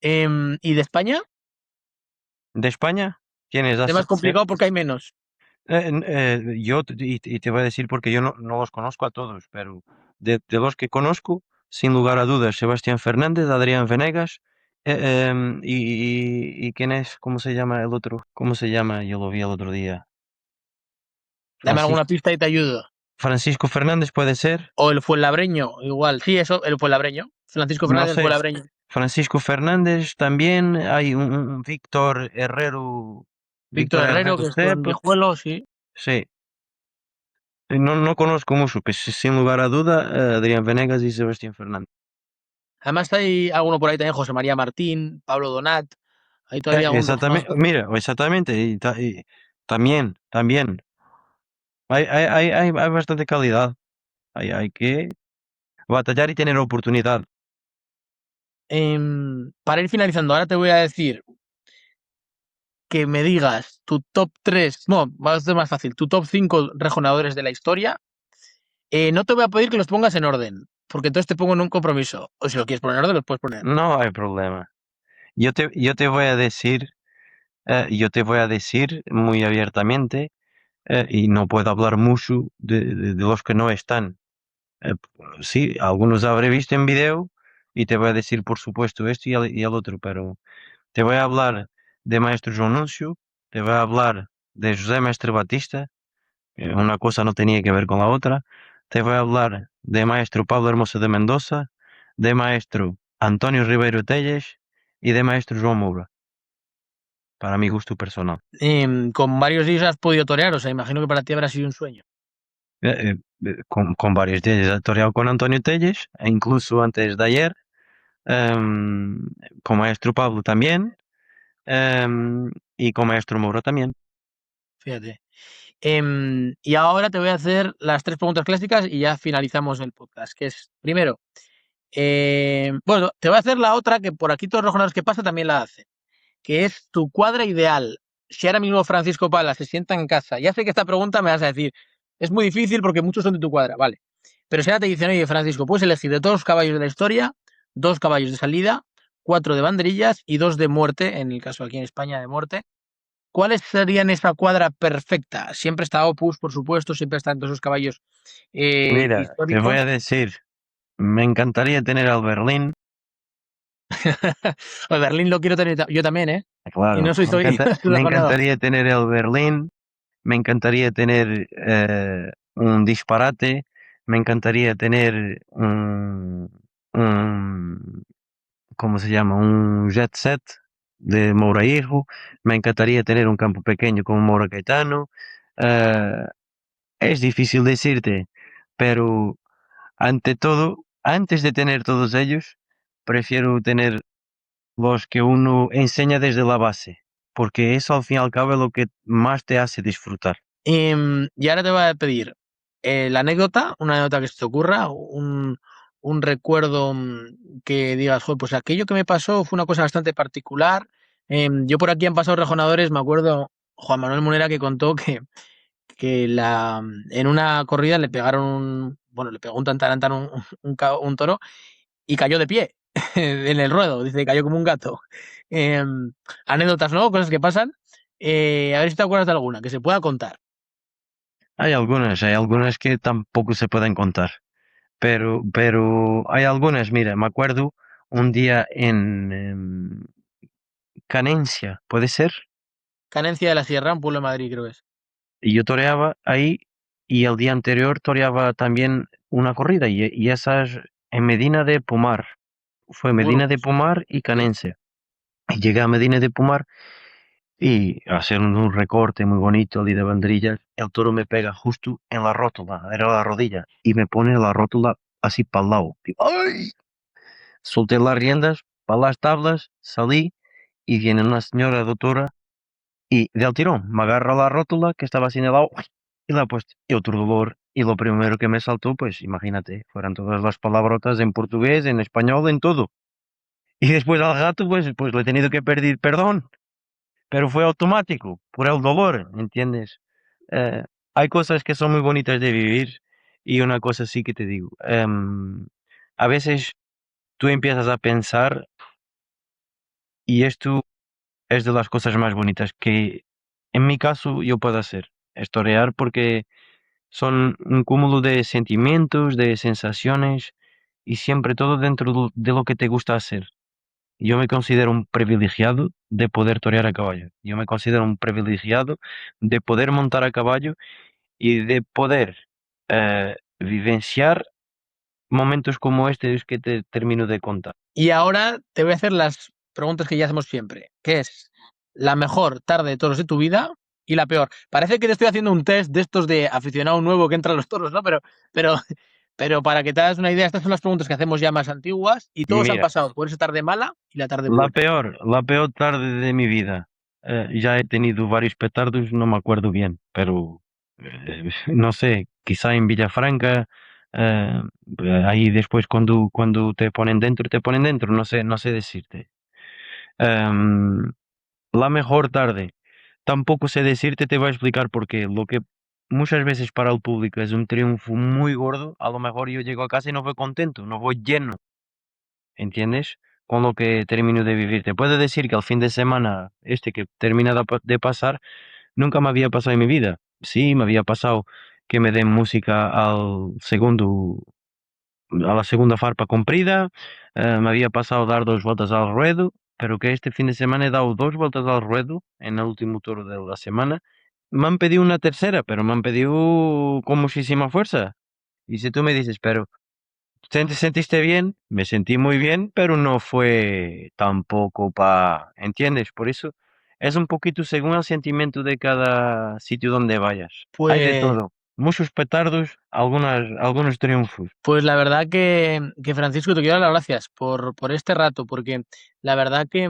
[SPEAKER 1] ¿Y de España?
[SPEAKER 2] ¿De España? ¿Quiénes?
[SPEAKER 1] Es más complicado porque hay menos.
[SPEAKER 2] Y te voy a decir porque yo no los conozco a todos, pero de los que conozco, sin lugar a dudas, Sebastián Fernández, Adrián Venegas, y ¿quién es? ¿Cómo se llama el otro? ¿Cómo se llama? Yo lo vi el otro día.
[SPEAKER 1] Dame alguna
[SPEAKER 2] Francisco,
[SPEAKER 1] pista y te ayudo.
[SPEAKER 2] Francisco Fernández puede ser.
[SPEAKER 1] O el Fuenlabreño, igual. Sí, eso, el Fuenlabreño. Francisco
[SPEAKER 2] No
[SPEAKER 1] Fernández, el
[SPEAKER 2] sé.
[SPEAKER 1] Fuenlabreño.
[SPEAKER 2] Francisco Fernández también. Hay un Víctor Herrero.
[SPEAKER 1] Víctor
[SPEAKER 2] Víctor
[SPEAKER 1] Herrero,
[SPEAKER 2] Herrero
[SPEAKER 1] que es con
[SPEAKER 2] Cepot.
[SPEAKER 1] Viejuelo, sí.
[SPEAKER 2] Sí. No conozco mucho, que sin lugar a duda, Adrián Venegas y Sebastián Fernández.
[SPEAKER 1] Además hay alguno por ahí también, José María Martín, Pablo Donat, hay todavía algún
[SPEAKER 2] Exactamente,
[SPEAKER 1] rejonador.
[SPEAKER 2] mira, exactamente, y también, hay bastante calidad, hay que batallar y tener oportunidad.
[SPEAKER 1] Para ir finalizando, ahora te voy a decir que me digas tu top 3, no, va a ser más fácil, tu top 5 rejonadores de la historia. No te voy a pedir que los pongas en orden, porque entonces te pongo en un compromiso. O si lo quieres poner en orden, los puedes poner.
[SPEAKER 2] No hay problema. Yo te voy a decir muy abiertamente, y no puedo hablar mucho de los que no están. Eh, sí, algunos habré visto en video y te voy a decir, por supuesto, esto y el otro, pero te voy a hablar de Maestro João Núncio, te voy a hablar de José Mestre Batista, una cosa no tenía que ver con la otra, te voy a hablar de Maestro Pablo Hermoso de Mendoza, de Maestro Antonio Ribeiro Telles y de Maestro João Moura, para mi gusto personal.
[SPEAKER 1] Con varios de ellos has podido torear, o sea, imagino que para ti habrá sido un sueño.
[SPEAKER 2] Con varios de ellos he toreado con Antonio Telles, e incluso antes de ayer, con Maestro Pablo también, y con Maestro Moura también.
[SPEAKER 1] Fíjate. Y ahora te voy a hacer las 3 preguntas clásicas y ya finalizamos el podcast, que es, primero, bueno, te voy a hacer la otra que por aquí todos los rejonadores que pasa también la hacen, que es tu cuadra ideal. Si ahora mismo Francisco Pala se sienta en casa, ya sé que esta pregunta me vas a decir, es muy difícil porque muchos son de tu cuadra, vale. Pero si ahora te dicen, oye, Francisco, puedes elegir de todos los caballos de la historia, 2 caballos de salida, 4 de banderillas y 2 de muerte, en el caso aquí en España de muerte. ¿Cuáles serían esa cuadra perfecta? Siempre está Opus, por supuesto, siempre están todos esos caballos
[SPEAKER 2] Mira, te voy a
[SPEAKER 1] históricos.
[SPEAKER 2] decir, me encantaría tener al Berlín,
[SPEAKER 1] O Berlín lo quiero tener yo también, ¿eh? Y no
[SPEAKER 2] claro,
[SPEAKER 1] soy, y no soy
[SPEAKER 2] me
[SPEAKER 1] rejonador.
[SPEAKER 2] encantaría tener el Berlín, me encantaría tener un disparate, me encantaría tener ¿cómo se llama? Un jet set de Moura Hijo, me encantaría tener un campo pequeño como Moura Caetano. eh, es difícil decirte, pero ante todo, antes de tener todos ellos, prefiero tener los que uno enseña desde la base, porque eso al fin y al cabo es lo que más te hace disfrutar.
[SPEAKER 1] Y ahora te voy a pedir la anécdota, una anécdota que se te ocurra, un recuerdo que digas, joder, pues aquello que me pasó fue una cosa bastante particular. Yo por aquí han pasado rejonadores, me acuerdo Juan Manuel Munera que contó que en una corrida le pegaron bueno, le pegó un tantarantán un toro y cayó de pie en el ruedo, dice, cayó como un gato. Anécdotas, ¿no? Cosas que pasan. A ver si te acuerdas de alguna que se pueda contar.
[SPEAKER 2] Hay algunas que tampoco se pueden contar, pero hay algunas, mira, me acuerdo un día en Canencia, ¿puede ser?
[SPEAKER 1] Canencia de la Sierra, un pueblo de Madrid, creo que es.
[SPEAKER 2] Y yo toreaba ahí y el día anterior toreaba también una corrida y esas en Medina de Pomar. Fue Medina de
[SPEAKER 1] Burgos.
[SPEAKER 2] Pomar y
[SPEAKER 1] Sí.
[SPEAKER 2] Canense. Y llegué a Medina de Pomar y a hacer un recorte muy bonito de banderillas. El toro me pega justo en la rótula, era la rodilla, y me pone la rótula así para el lado. Digo, ¡ay! Solté las riendas para las tablas, salí y viene una señora doctora y del tirón me agarra la rótula que estaba así en el lado y la ha puesto. Y otro dolor. Y lo primero que me saltó, pues imagínate, fueran todas las palabrotas en portugués, en español, en todo. Y después al gato, pues le he tenido que pedir perdón, pero fue automático, por el dolor, ¿entiendes? Eh, hay cosas que son muy bonitas de vivir y una cosa sí que te digo. A veces tú empiezas a pensar y esto es de las cosas más bonitas que en mi caso yo puedo hacer, es torear porque son un cúmulo de sentimientos, de sensaciones y siempre todo dentro de lo que te gusta hacer. Yo me considero un privilegiado de poder torear a caballo. Yo me considero un privilegiado de poder montar a caballo y de poder vivenciar momentos como estos que te termino de contar.
[SPEAKER 1] Y ahora te voy a hacer las preguntas que ya hacemos siempre, que es la mejor tarde de toros de tu vida y la peor. Parece que te estoy haciendo un test de estos de aficionado nuevo que entra a los toros, ¿no? Pero, pero para que te hagas una idea, estas son las preguntas que hacemos ya más antiguas y todos han
[SPEAKER 2] Mira,
[SPEAKER 1] pasado por esa tarde mala y la tarde
[SPEAKER 2] la
[SPEAKER 1] buena.
[SPEAKER 2] peor tarde de mi vida. Ya he tenido varios petardos, no me acuerdo bien, pero no sé, quizá en Villafranca, eh, ahí después cuando te ponen dentro, no sé decirte. Em, la mejor tarde, tampoco sé decirte, te voy a explicar por qué. Lo que muchas veces para el público es un triunfo muy gordo, a lo mejor yo llego a casa y no voy contento, no voy lleno. ¿Entiendes? Con lo que termino de vivir. Te puedo decir que el fin de semana este que termina de pasar, nunca me había pasado en mi vida. Sí, me había pasado que me den música a la segunda farpa comprida, me había pasado dar 2 vueltas al ruedo, pero que este fin de semana he dado 2 vueltas al ruedo en el último toro de la semana. Me han pedido una tercera, pero me han pedido con muchísima fuerza. Y si tú me dices, pero ¿te sentiste bien? Me sentí muy bien, pero no fue tampoco ¿entiendes? Por eso es un poquito según el sentimiento de cada sitio donde vayas. Hay de
[SPEAKER 1] Pues,
[SPEAKER 2] todo. Muchos petardos, algunos triunfos.
[SPEAKER 1] pues la verdad que Francisco, te quiero dar las gracias por este rato, porque la verdad que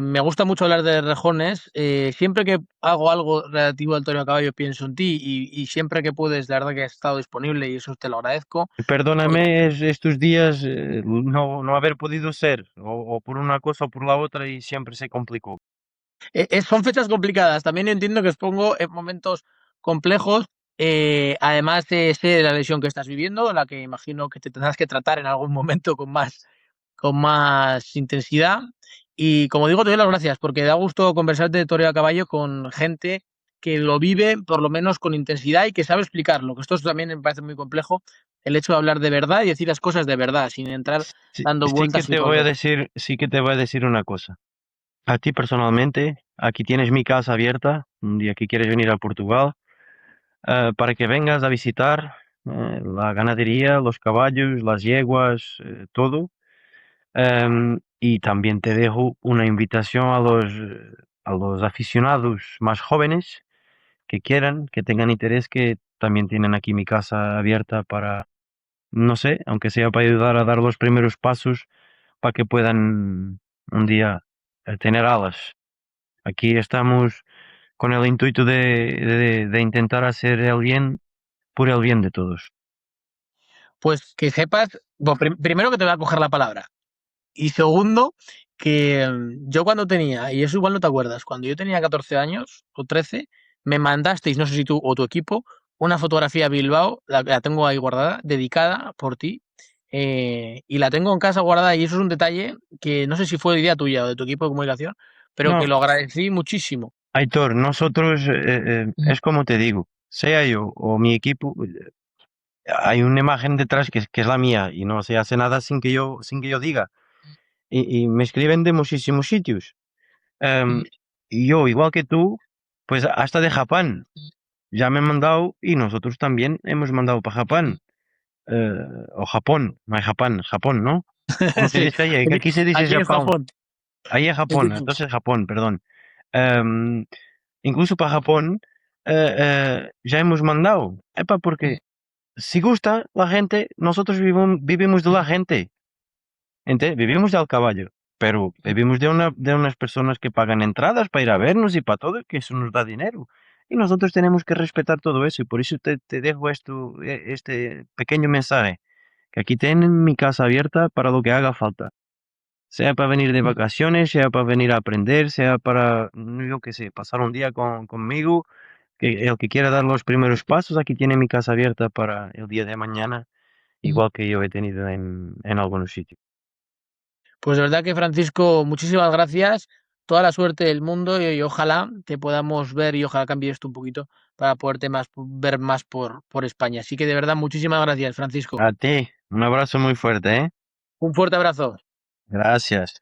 [SPEAKER 1] me gusta mucho hablar de rejones. Siempre que hago algo relativo al toreo a caballo pienso en ti y siempre que puedes, la verdad que has estado disponible y eso te lo agradezco.
[SPEAKER 2] Perdóname estos días no haber podido ser, o por una cosa o por la otra, y siempre se complicó.
[SPEAKER 1] Son fechas complicadas. También entiendo que os pongo en momentos complejos. Además sé de la lesión que estás viviendo, la que imagino que te tendrás que tratar en algún momento con más intensidad. Y como digo, te doy las gracias porque da gusto conversar de toreo a caballo con gente que lo vive por lo menos con intensidad y que sabe explicarlo. Que esto también me parece muy complejo, el hecho de hablar de verdad y decir las cosas de verdad, sin entrar
[SPEAKER 2] Sí,
[SPEAKER 1] dando vueltas y rodeos.
[SPEAKER 2] sí que te voy a decir una cosa. A ti personalmente, aquí tienes mi casa abierta, un día que quieres venir a Portugal, para que vengas a visitar la ganadería, los caballos, las yeguas, todo. Y también te dejo una invitación a los aficionados más jóvenes que quieran, que tengan interés, que también tienen aquí mi casa abierta para, no sé, aunque sea para ayudar a dar los primeros pasos para que puedan un día tener alas. Aquí estamos con el intuito de intentar hacer el bien por el bien de todos.
[SPEAKER 1] Pues que sepas, bueno, primero que te voy a coger la palabra. Y segundo, que yo cuando tenía, y eso igual no te acuerdas, cuando yo tenía 14 años o 13, me mandasteis, no sé si tú o tu equipo, una fotografía a Bilbao, la tengo ahí guardada, dedicada por ti, y la tengo en casa guardada, y eso es un detalle que no sé si fue idea tuya o de tu equipo de comunicación, pero que
[SPEAKER 2] No,
[SPEAKER 1] lo agradecí muchísimo.
[SPEAKER 2] Aitor, nosotros, es como te digo, sea yo o mi equipo, hay una imagen detrás que es la mía y no se hace nada sin que yo diga. Y me escriben de muchísimos sitios. Em, y yo, igual que tú, pues hasta de Japón, ya me han mandado y nosotros también hemos mandado para Japón. Eh, o Japón, no hay Japón, Japón, ¿no? ¿Cómo se
[SPEAKER 1] Sí,
[SPEAKER 2] dice ahí? Que aquí se dice
[SPEAKER 1] aquí en
[SPEAKER 2] Japón.
[SPEAKER 1] Japón.
[SPEAKER 2] Ahí es Japón, entonces Japón, perdón. Em, incluso para Japón ya hemos mandado. Epa, porque si gusta la gente, nosotros vivimos de la gente. Vivimos del caballo, pero vivimos de unas personas que pagan entradas para ir a vernos y para todo, que eso nos da dinero. Y nosotros tenemos que respetar todo eso. Y por eso te dejo este pequeño mensaje, que aquí tienen mi casa abierta para lo que haga falta. Sea para venir de vacaciones, sea para venir a aprender, sea para, yo qué sé, pasar un día conmigo. Que el que quiera dar los primeros pasos, aquí tiene mi casa abierta para el día de mañana, igual que yo he tenido en algunos sitios.
[SPEAKER 1] Pues de verdad que Francisco, muchísimas gracias, toda la suerte del mundo y ojalá te podamos ver y ojalá cambie esto un poquito para poderte ver más por España. Así que de verdad, muchísimas gracias, Francisco.
[SPEAKER 2] A ti, un abrazo muy fuerte, ¿eh?
[SPEAKER 1] Un fuerte abrazo.
[SPEAKER 2] Gracias.